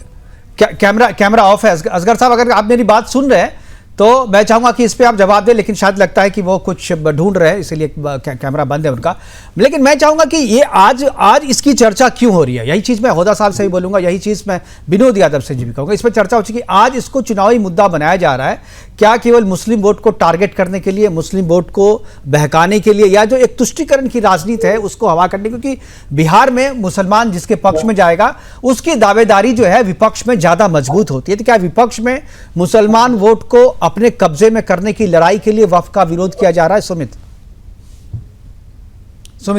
कैमरा ऑफ है असगर साहब, अगर आप मेरी बात सुन रहे हैं तो मैं चाहूंगा कि इस पे आप जवाब दें, लेकिन शायद लगता है कि वो कुछ ढूंढ रहे हैं, इसीलिए कैमरा बंद है उनका। लेकिन मैं चाहूंगा कि ये आज इसकी चर्चा क्यों हो रही है, यही चीज मैं होदा साहब से ही बोलूंगा, यही चीज मैं विनोद यादव से भी कहूंगा। इस पर चर्चा हो चुकी है, आज इसको चुनावी मुद्दा बनाया जा रहा है, क्या केवल मुस्लिम वोट को टारगेट करने के लिए, मुस्लिम वोट को बहकाने के लिए, या जो एक तुष्टीकरण की राजनीति है उसको हवा करने, क्योंकि बिहार में मुसलमान जिसके पक्ष में जाएगा उसकी दावेदारी जो है विपक्ष में ज्यादा मजबूत होती है। तो क्या विपक्ष में मुसलमान वोट को अपने कब्जे में करने की लड़ाई के लिए वक्फ का विरोध किया जा रहा है? सुमित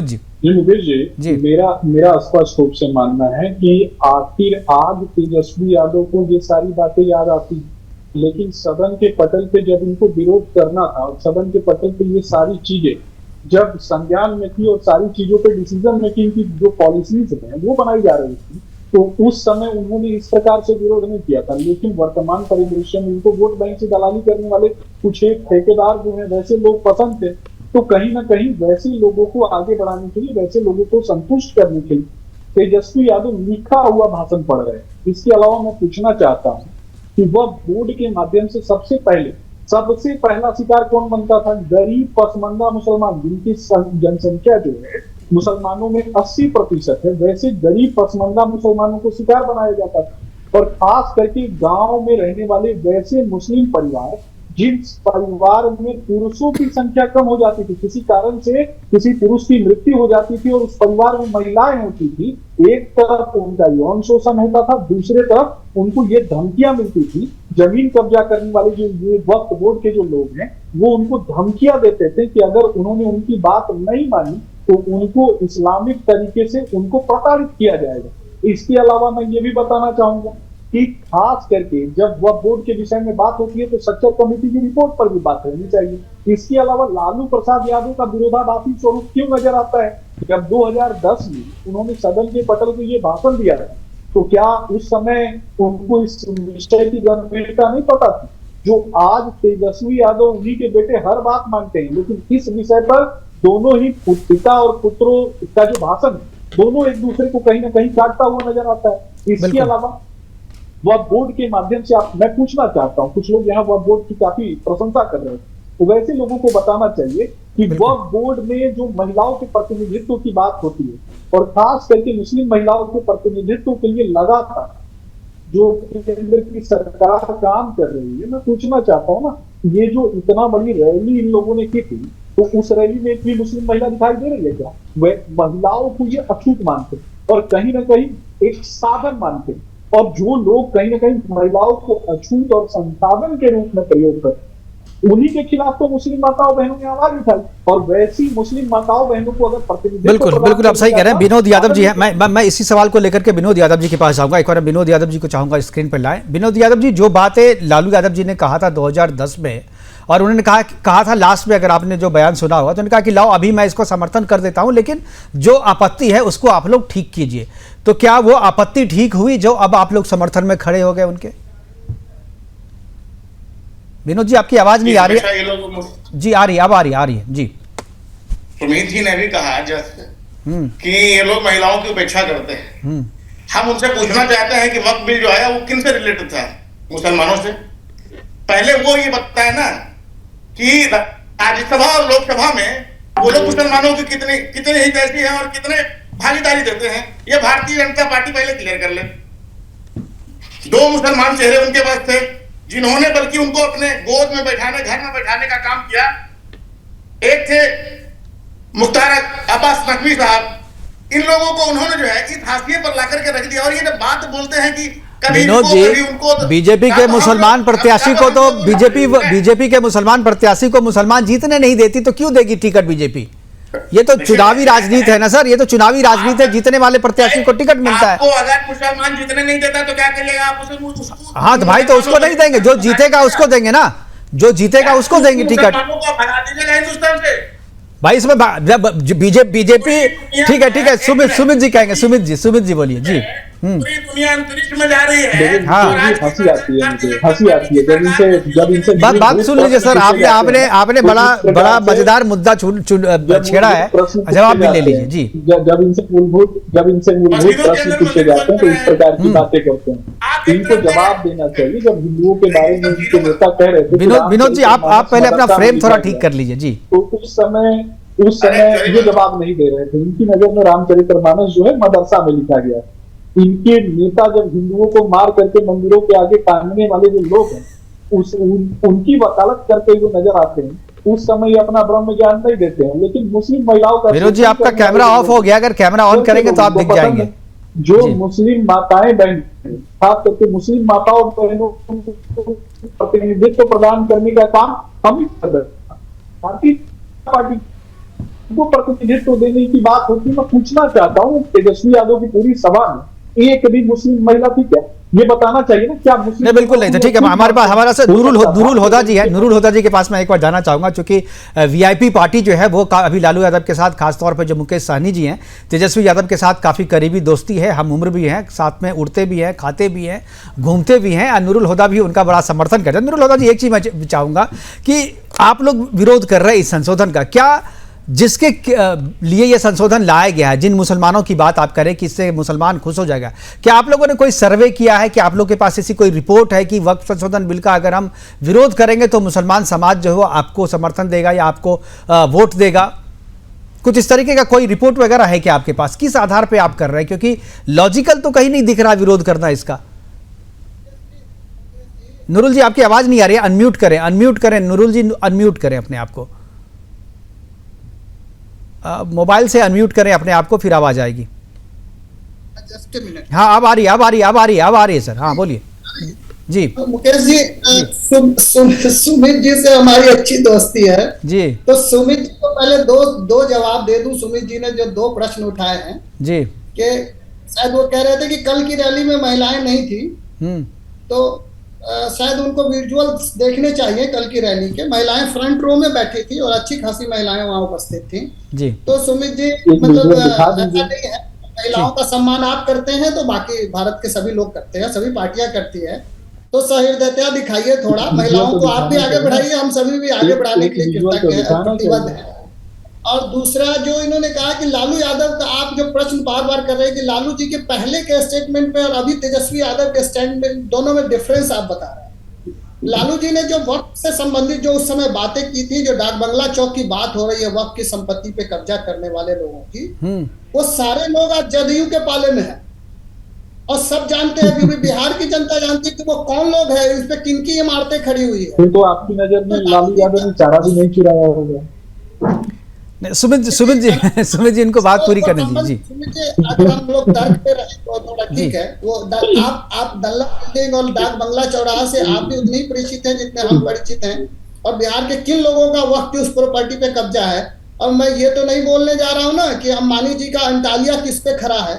जी मुकेश जी, मेरा स्पष्ट रूप से मानना है कि आखिर आज तेजस्वी यादव को ये सारी बातें याद आती, लेकिन सदन के पटल पे जब इनको विरोध करना था और सदन के पटल पे ये सारी चीजें जब संज्ञान में थी और सारी चीजों पे डिसीजन मेकिंग की जो पॉलिसीज हैं वो बनाई जा रही थी, तो उस समय उन्होंने इस प्रकार से विरोध नहीं किया था। लेकिन वर्तमान परिदृश्य में इनको वोट बैंक से दलाली करने वाले कुछ एक ठेकेदार जो है वैसे लोग पसंद थे, तो कहीं ना कहीं वैसे लोगों को आगे बढ़ाने के लिए, वैसे लोगों को संतुष्ट करने के लिए तेजस्वी यादव लिखा हुआ भाषण पढ़ रहे हैं। इसके अलावा मैं पूछना चाहता हूँ कि वह बोर्ड के माध्यम से सबसे पहला शिकार कौन बनता था? गरीब पसमंदा मुसलमान, जिनकी जनसंख्या जो है मुसलमानों में 80% है, वैसे गरीब पसमंदा मुसलमानों को शिकार बनाया जाता था। और खास करके गांव में रहने वाले वैसे मुस्लिम परिवार जिन परिवार में पुरुषों की संख्या कम हो जाती थी, किसी कारण से किसी पुरुष की मृत्यु हो जाती थी और उस परिवार में महिलाएं होती थी, एक तरफ उनका यौन शोषण होता था, दूसरे तरफ उनको ये धमकियां मिलती थी। जमीन कब्जा करने वाले जो ये वक्फ बोर्ड के जो लोग हैं वो उनको धमकियां देते थे कि अगर उन्होंने उनकी बात नहीं मानी तो उनको इस्लामिक तरीके से उनको प्रताड़ित किया जाएगा। इसके अलावा मैं ये भी बताना चाहूंगा कि खास करके जब वह बोर्ड के विषय में बात होती है तो सच्चर कमेटी की रिपोर्ट पर भी बात होनी चाहिए। इसके अलावा लालू प्रसाद यादव का विरोधाभासी स्वरूप क्यों नजर आता है? जब 2010 में उन्होंने सदन के पटल को ये भाषण दिया था तो क्या उस समय उनको इस विषय की गंभीरता नहीं पता थी? जो आज तेजस्वी यादव उन्हीं के बेटे हर बात मानते हैं, लेकिन इस विषय पर दोनों ही पिता और पुत्रों का जो भाषण है दोनों एक दूसरे को कहीं ना कहीं काटता हुआ नजर आता है। इसके अलावा वह बोर्ड के माध्यम से मैं पूछना चाहता हूं, कुछ लोग यहाँ वह बोर्ड की काफी प्रशंसा कर रहे हैं, तो वैसे लोगों को बताना चाहिए कि वह बोर्ड में जो महिलाओं के प्रतिनिधित्व की बात होती है और खास करके मुस्लिम महिलाओं के प्रतिनिधित्व के लिए लगातार जो केंद्र की सरकार काम कर रही है, मैं पूछना चाहता हूँ ना, ये जो इतना बड़ी रैली इन लोगों ने की थी तो उस रैली में भी मुस्लिम महिला दिखाई दे रही है क्या? वे महिलाओं को ये अछूत मानते और कहीं ना कहीं एक साधन मानते, और जो लोग कहीं ना कहीं महिलाओं को अछूत और संसाधन के रूप में प्रयोग करते उन्हीं के खिलाफ तो मुस्लिम माताओं बहनों ने आवाज उठाई। और वैसी मुस्लिम माताओं बहनों को अगर प्रतिनिधित्व बिल्कुल आप सही कह रहे हैं। विनोद यादव जी है, मैं इसी सवाल को लेकर के विनोद यादव जी के पास जाऊंगा। एक बार विनोद यादव जी को चाहूंगा स्क्रीन पर लाएं। विनोद यादव जी, जो बातें लालू यादव जी ने कहा था 2010 में, और उन्होंने कहा था लास्ट में, अगर आपने जो बयान सुना होगा तो उन्होंने कहा कि लाओ अभी मैं इसको समर्थन कर देता हूं, लेकिन जो आपत्ति है उसको आप लोग ठीक कीजिए। तो क्या वो आपत्ति ठीक हुई जो अब आप लोग समर्थन में खड़े हो गए उनके? विनोद जी, आपकी आवाज नहीं आ रही है। जी आ रही है जी। सुमित जी ने भी कहा जस्ट कि ये लोग महिलाओं की उपेक्षा करते हैं। हम उनसे पूछना चाहते हैं कि वक्फ बिल जो है वो किन से रिलेटेड था? मुसलमानों से? पहले वो ये बताए ना कि राज्यसभा और लोकसभा में वो लोग मुसलमानों की कितने हितैषी हैं और कितने भागीदारी देते हैं, ये भारतीय जनता पार्टी पहले क्लियर कर ले। 2 मुसलमान चेहरे उनके पास थे जिन्होंने बल्कि उनको अपने गोद में बैठाने, घर में बैठाने का काम किया। एक थे मुख्तार अब्बास नकवी साहब। इन लोगों को उन्होंने जो है इस हाशिए पर लाकर के रख दिया। और ये जब बात बोलते हैं कि विनोद जी, बीजेपी के मुसलमान प्रत्याशी को तो बीजेपी के मुसलमान प्रत्याशी को मुसलमान जीतने नहीं देती, तो क्यों देगी टिकट बीजेपी? ये तो चुनावी राजनीति है ना सर, ये तो चुनावी राजनीति है। जीतने वाले प्रत्याशी को टिकट मिलता है। अगर मुसलमान जीतने नहीं देता तो क्या करिएगा आप? हाँ तो भाई, तो उसको नहीं देंगे, जो जीतेगा उसको देंगे ना। जो जीतेगा उसको देंगे टिकट। मुसलमानों को भगा दीजिएगा हिंदुस्तान से। भाई इसमें बीजेपी ठीक है, सुमित जी कहेंगे, सुमित जी बोलिए जी। पूरी दुनिया अंतरिक्ष में जा रही है। हाँ। हंसी आती है मुझे, हंसी आती है जब इनसे बात सुन लीजिए सर, आपने बड़ा मजेदार मुद्दा छेड़ा है, जवाब भी ले लीजिए जी। जब इनसे मूलभूत प्रश्न पूछे जाते हैं तो इस प्रकार की बातें करते हैं। इनको जवाब देना चाहिए। जब हिंदुओं के बारे में इनके नेता कह रहे थे, विनोद जी आप पहले अपना फ्रेम थोड़ा ठीक कर लीजिए जी। तो उस समय ये जवाब नहीं दे रहे थे। इनकी नजर में रामचरितमानस जो है मदरसा में लिखा गया। इनके नेता जब हिंदुओं को मार करके मंदिरों के आगे टांगने वाले जो लोग हैं उनकी वकालत करते हुए नजर आते हैं, उस समय ये अपना ब्रह्म ज्ञान नहीं देते हैं। लेकिन मुस्लिम महिलाओं का, विनोद जी आपका कैमरा ऑफ हो गया, अगर कैमरा ऑन करेंगे तो आप दिख जाएंगे। जो मुस्लिम माताएं बहन, खास करके मुस्लिम माताओं बहनों को प्रतिनिधित्व प्रदान करने का काम हम ही कर रहे हैं। भारतीय पार्टी को प्रतिनिधित्व देने की बात होती है। मैं पूछना चाहता हूँ तेजस्वी यादव की पूरी सभा में एक भी मुस्लिम महिला थी क्या? ये बताना चाहिए ना। क्या मुस्लिम? नहीं बिल्कुल नहीं। तो ठीक है, हमारे से नूरुल होदा जी है। नूरुल होदा जी के पास मैं एक बार जाना चाहूंगा, क्योंकि वीआईपी पार्टी जो है वो अभी लालू यादव के साथ, खासतौर पर जो मुकेश सहनी जी हैं, तेजस्वी यादव के साथ काफ़ी करीबी दोस्ती है, हम उम्र भी हैं, साथ में उड़ते भी हैं, खाते भी हैं, घूमते भी हैं। और नूरुल होदा भी उनका बड़ा समर्थन करते हैं। नूरुल होदा जी, एक चीज़ मैं चाहूँगा कि आप लोग विरोध कर रहे हैं इस संशोधन का, क्या जिसके लिए ये संशोधन लाया गया है, जिन मुसलमानों की बात आप करें कि इससे मुसलमान खुश हो जाएगा, क्या आप लोगों ने कोई सर्वे किया है कि आप लोगों के पास ऐसी कोई रिपोर्ट है कि वक्फ संशोधन बिल का अगर हम विरोध करेंगे तो मुसलमान समाज जो है वो आपको समर्थन देगा या आपको वोट देगा? कुछ इस तरीके का कोई रिपोर्ट वगैरह है क्या आपके पास? किस आधार पर आप कर रहे हैं? क्योंकि लॉजिकल तो कहीं नहीं दिख रहा विरोध करना इसका। नूरुल जी आपकी आवाज नहीं आ रही है, अनम्यूट करें नूरुल जी, अनम्यूट करें अपने आप को, मोबाइल से अनम्यूट करें अपने आप को, फिर आवाज आएगी। Just minute. हाँ अब आ रही है सर। हाँ बोलिए जी। मुकेश जी, सुमित जी से हमारी अच्छी दोस्ती है जी। तो सुमित जी को पहले दो जवाब दे दूं। सुमित जी ने जो 2 प्रश्न उठाए हैं जी, कि शायद वो कह रहे थे कि कल की रैली में महिलाएं नहीं थी, तो शायद उनको विजुअल्स देखने चाहिए कल की रैली के। महिलाएं फ्रंट रो में बैठी थी और अच्छी खासी महिलाएं वहां उपस्थित थी जी। तो सुमित जी, मतलब ऐसा नहीं है, महिलाओं का सम्मान आप करते हैं तो बाकी भारत के सभी लोग करते हैं, सभी पार्टियां करती है। तो सहृदयता दिखाइए थोड़ा, महिलाओं को आप भी आगे बढ़ाइए, हम सभी भी आगे बढ़ाने के लिए प्रतिबद्ध है। और दूसरा जो इन्होंने कहा कि लालू यादव का, आप जो प्रश्न बार बार कर रहे हैं कि लालू जी के पहले के स्टेटमेंट में और अभी तेजस्वी यादव के स्टेटमेंट दोनों में डिफरेंस आप बता रहे हैं। लालू जी ने जो वक्त से संबंधित जो उस समय बातें की थी, जो डाक बंगला चौक की बात हो रही है, वक्त की संपत्ति पे कब्जा करने वाले लोगों की, वो सारे लोग आज जदयू के पाले में है और सब जानते हैं, क्योंकि बिहार की जनता जानती है कि वो कौन लोग है, इस पे किनकी इमारतें खड़ी हुई है। तो आपकी नजर में लालू यादव ने चारा भी नहीं चुराया होगा? सुमित जी इनको बात पूरी करने दीजिए जी। अगर हम लोग तर्क पे रहे तो थोड़ा ठीक है। वो आप दल्ला बिल्डिंग और डाक बंगला चौराहा से आप भी उतने ही परिचित हैं जितने हम परिचित हैं, और बिहार के किन लोगों का वक्त उस प्रॉपर्टी पे कब्जा है। और मैं ये तो नहीं बोलने जा रहा हूँ ना कि अंबानी जी का अंटालिया किस पे खड़ा है।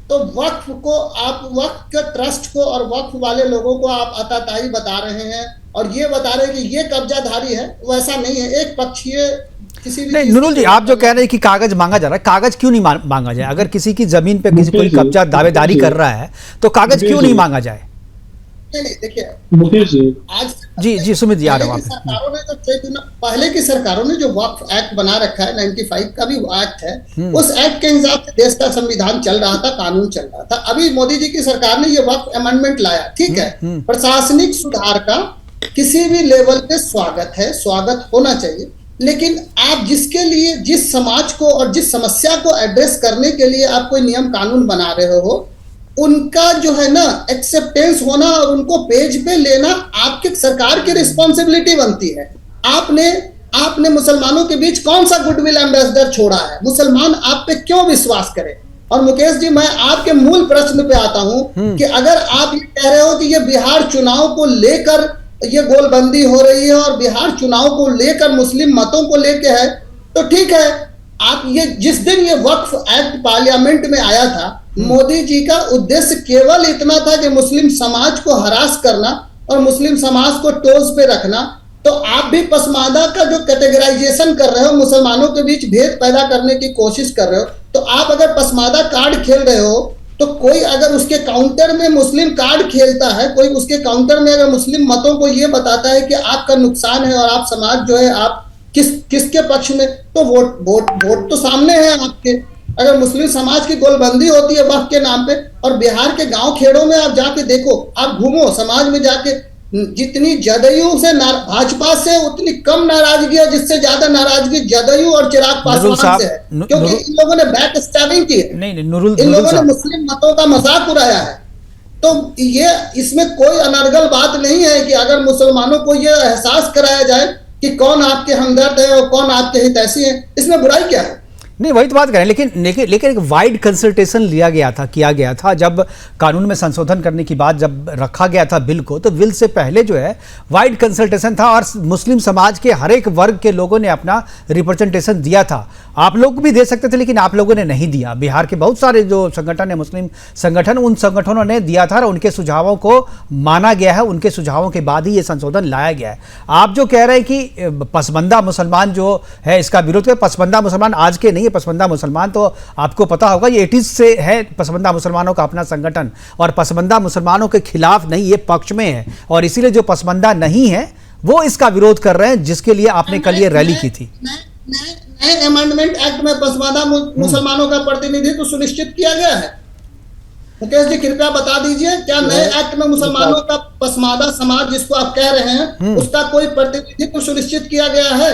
तो वक्फ को आप, वक्फ के ट्रस्ट को और वक्फ वाले लोगों को आप अताताई बता रहे हैं और ये बता रहे हैं कि ये कब्जाधारी है, वैसा नहीं है। एक पक्षीय नहीं। नूरुल जी, आप जो कह रहे हैं कि कागज मांगा जा रहा है, कागज क्यों नहीं मांगा जाए? अगर किसी की जमीन पे किसी कोई कब्जा दावेदारी कर रहा है तो कागज क्यों नहीं मांगा जाए? नहीं देखिए, आज जी सुमित जी आ रहे हैं। सरकारों ने जो पहले की सरकारों ने जो वक्फ एक्ट बना रखा है, 95 का भी एक्ट है, उस एक्ट के हिसाब से देश का संविधान चल रहा था, कानून चल रहा था। अभी मोदी जी की सरकार ने ये वक्फ अमेंडमेंट लाया, ठीक है। प्रशासनिक सुधार का किसी भी लेवल पे स्वागत है, स्वागत होना चाहिए, लेकिन आप जिसके लिए, जिस समाज को और जिस समस्या को एड्रेस करने के लिए आप कोई नियम कानून बना रहे हो, उनका जो है ना एक्सेप्टेंस होना और उनको पेज पे लेना आपकी सरकार की रिस्पॉन्सिबिलिटी बनती है। आपने मुसलमानों के बीच कौन सा गुडविल एम्बेसडर छोड़ा है? मुसलमान आप पे क्यों विश्वास करें? और मुकेश जी, मैं आपके मूल प्रश्न पे आता हूं कि अगर आप ये कह रहे हो कि ये बिहार चुनाव को लेकर ये गोलबंदी हो रही है और बिहार चुनाव को लेकर मुस्लिम मतों को लेकर है, तो ठीक है। आप ये जिस दिन ये वक्फ एक्ट पार्लियामेंट में आया था, मोदी जी का उद्देश्य केवल इतना था कि मुस्लिम समाज को हरास करना और मुस्लिम समाज को टोज पे रखना तो आप भी पसमानदा का जो कैटेगराइजेशन कर रहे हो, मुसलमानों के बीच भेद पैदा करने की कोशिश कर रहे हो। तो आप अगर पसमानदा कार्ड खेल रहे हो तो कोई अगर उसके काउंटर में मुस्लिम कार्ड खेलता है, कोई उसके काउंटर में अगर मुस्लिम मतों को ये बताता है कि आपका नुकसान है और आप समाज जो है आप किसके पक्ष में, तो वोट तो सामने है आपके। अगर मुस्लिम समाज की गोलबंदी होती है वक्फ के नाम पे, और बिहार के गांव खेड़ों में आप जाके देखो, आप घूमो समाज में जाके, जितनी जदयू से भाजपा से उतनी कम नाराजगी है, जिससे ज्यादा नाराजगी जदयू और चिराग पासवान से है, क्योंकि इन लोगों ने बैक स्टैबिंग की है, इन लोगों ने मुस्लिम मतों का मजाक उड़ाया है। तो ये इसमें कोई अनर्गल बात नहीं है कि अगर मुसलमानों को ये एहसास कराया जाए कि कौन आपके हमदर्द है और कौन आपके हितैषी है, इसमें बुराई क्या है? नहीं, वही तो बात करें, लेकिन एक वाइड कंसल्टेशन किया गया था जब कानून में संशोधन करने की बात जब रखा गया था बिल को, तो बिल से पहले जो है वाइड कंसल्टेशन था और मुस्लिम समाज के हर एक वर्ग के लोगों ने अपना रिप्रेजेंटेशन दिया था। आप लोग भी दे सकते थे, लेकिन आप लोगों ने नहीं दिया। बिहार के बहुत सारे जो संगठन है, मुस्लिम संगठन, उन संगठनों ने दिया था और उनके सुझावों को माना गया है। उनके सुझावों के बाद ही ये संशोधन लाया गया है। आप जो कह रहे हैं कि पसमानदा मुसलमान जो है इसका विरोध है, पसमानदा मुसलमान आज के नहीं, पसमानदा मुसलमान तो आपको पता होगा ये 80s से है, पसमानदा मुसलमानों का अपना संगठन, और पसमानदा मुसलमानों के खिलाफ नहीं, ये पक्ष में है। और इसीलिए जो पसमानदा नहीं है वो इसका विरोध कर रहे हैं, जिसके लिए आपने कल ये रैली की थी। नए अमेंडमेंट एक्ट में पसमानदा मुसलमानों का प्रतिनिधित्व सुनिश्चित किया गया है। मुकेश जी कृपया बता दीजिए, क्या नए एक्ट में मुसलमानों का पसमानदा समाज जिसको आप कह रहे हैं उसका कोई प्रतिनिधित्व सुनिश्चित किया गया है?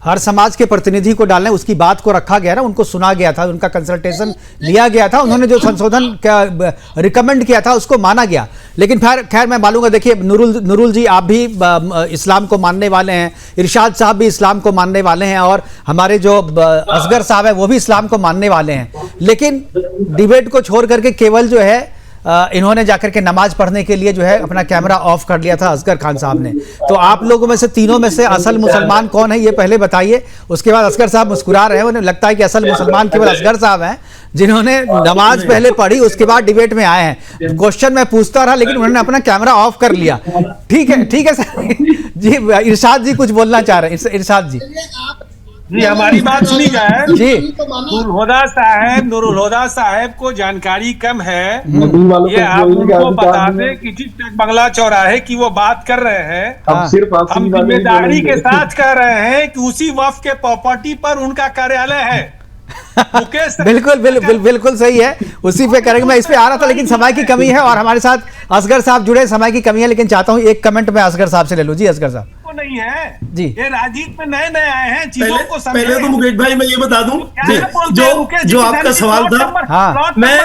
हर समाज के प्रतिनिधि को डालने, उसकी बात को रखा गया ना, उनको सुना गया था, उनका कंसल्टेशन लिया गया था, उन्होंने जो संशोधन रिकमेंड किया था उसको माना गया। लेकिन फिर खैर मैं मालूंगा, देखिए नूरुल जी आप भी इस्लाम को मानने वाले हैं, इरशाद साहब भी इस्लाम को मानने वाले हैं, और हमारे जो असगर साहब है वो भी इस्लाम को मानने वाले हैं। लेकिन डिबेट को छोड़ करके केवल जो है इन्होंने जाकर के नमाज पढ़ने के लिए जो है अपना कैमरा ऑफ कर लिया था असगर खान साहब ने। तो आप लोगों में से तीनों में से असल मुसलमान कौन है ये पहले बताइए, उसके बाद असगर साहब मुस्कुरा रहे हैं, उन्हें लगता है कि असल मुसलमान केवल असगर साहब हैं जिन्होंने नमाज पहले पढ़ी उसके बाद डिबेट में आए हैं। क्वेश्चन मैं पूछता रहा लेकिन उन्होंने अपना कैमरा ऑफ कर लिया। ठीक है सर जी, इरशाद जी कुछ बोलना चाह रहे हैं। इरशाद जी जी हमारी बात सुनी जाए जी। नूरुल हुदा साहब को जानकारी कम है, ये आप उनको बता दें कि जिस तक बंगला चौराहे की वो बात कर रहे हैं, हम जिम्मेदारी के साथ कह रहे हैं कि उसी वक्फ के प्रॉपर्टी पर उनका कार्यालय है। बिल्कुल सही है, उसी पे करेंगे। मैं इस पे आ रहा था लेकिन समय की कमी है और हमारे साथ असगर साहब जुड़े, समय की कमी है, लेकिन चाहता हूँ एक कमेंट में असगर साहब से ले लो। जी असगर साहब। नहीं है जी, ये राजनीति में नए आए हैं, चीजों को पहले तो मुकेश भाई मैं ये बता दूं, जो आपका सवाल था, मैं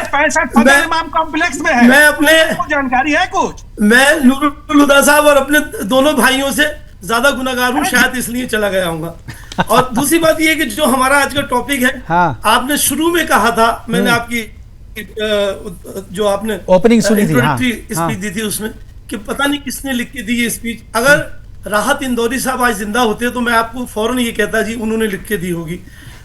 कॉम्प्लेक्स में है, मैं अपने जानकारी है कुछ, मैं नूरुल हुदा साहब और अपने दोनों भाइयों से ज्यादा गुनाहगार हूँ, शायद इसलिए चला गया हूँगा। और दूसरी बात ये कि जो हमारा आज का टॉपिक है, आपने शुरू में कहा था, मैंने आपकी जो आपने ओपनिंग सुनी थी, स्पीच दी थी, उसमें कि पता नहीं किसने लिख के दी ये स्पीच। अगर राहत इंदौरी साहब आज जिंदा होते तो मैं आपको फौरन ये कहता जी उन्होंने लिख के दी होगी।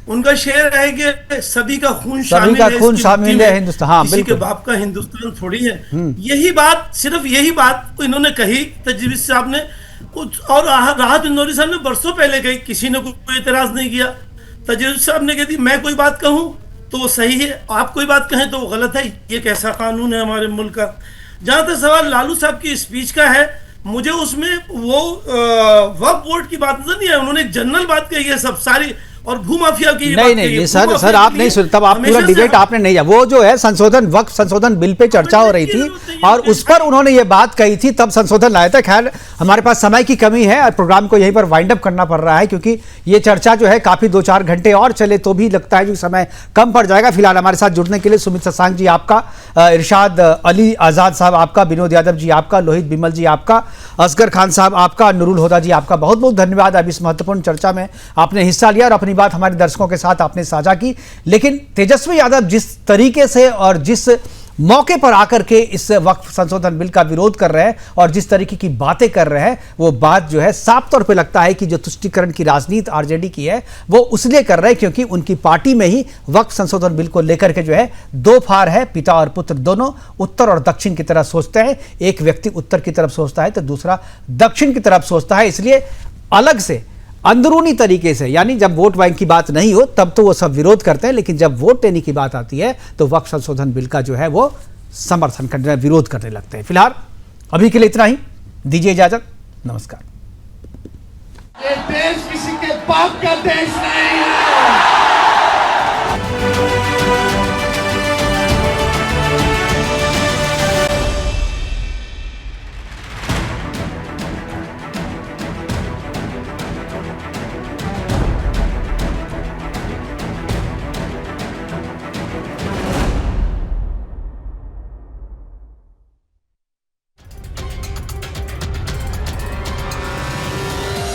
उनका शेर है कि सभी का खून शामिल है हिंदुस्तान, किसी के बाप का हिंदुस्तान थोड़ी है। यही बात, सिर्फ यही बात इन्होंने कही, तजवीज साहब ने कुछ, और राहत इंदौरी साहब ने बरसों पहले कही, किसी ने कोई एतराज नहीं किया। तजवीज साहब ने कहती मैं कोई बात कहूं तो वो सही है, आप कोई बात कहें तो वो गलत है। ये कैसा कानून है हमारे मुल्क का। जहां तक सवाल लालू साहब की स्पीच का है, मुझे उसमें वो वक्फ बोर्ड की बात नजर नहीं है। उन्होंने एक जनरल बात कही है, सब सारी, और भूमाफिया की नहीं सर आप नहीं सुन, तब आप पूरा डिबेट आपने नहीं, वो जो है संशोधन, वक्फ संशोधन बिल पे चर्चा हो रही थी और उस पर उन्होंने ये बात कही थी, तब संशोधन लाया था। खैर हमारे पास समय की कमी है और प्रोग्राम को यहीं पर वाइंड अप करना पड़ रहा है, क्योंकि ये चर्चा जो है काफी 2-4 घंटे और चले तो भी लगता है कि समय कम पड़ जाएगा। फिलहाल हमारे साथ जुड़ने के लिए सुमित शशांक जी आपका, इरशाद अली आजाद साहब आपका, विनोद यादव जी आपका, लोहित बिमल जी आपका, असगर खान साहब आपका, नूरुल हुदा जी आपका बहुत बहुत धन्यवाद। अब इस महत्वपूर्ण चर्चा में आपने हिस्सा लिया और अपनी बात हमारे दर्शकों के साथ आपने साझा की। लेकिन तेजस्वी यादव जिस तरीके से और जिस मौके पर आकर के इस वक्फ संशोधन बिल का विरोध कर रहे हैं और जिस तरीके की बातें कर रहे हैं वो बात जो है साफ तौर पे लगता है कि जो तुष्टीकरण की राजनीति आरजेडी की है वो उसलिए कर रहे हैं क्योंकि उनकी पार्टी में ही वक्फ संशोधन बिल को लेकर के जो है दो फार है, पिता और पुत्र दोनों उत्तर और दक्षिण की तरफ सोचते हैं। एक व्यक्ति उत्तर की तरफ सोचता है तो दूसरा दक्षिण की तरफ सोचता है, इसलिए अलग से अंदरूनी तरीके से, यानी जब वोट बैंक की बात नहीं हो तब तो वो सब विरोध करते हैं, लेकिन जब वोट लेने की बात आती है तो वक्फ संशोधन बिल का जो है वो समर्थन करने, विरोध करने लगते हैं। फिलहाल अभी के लिए इतना ही, दीजिए इजाजत, नमस्कार। ये देश किसी के बाप का देश नहीं है।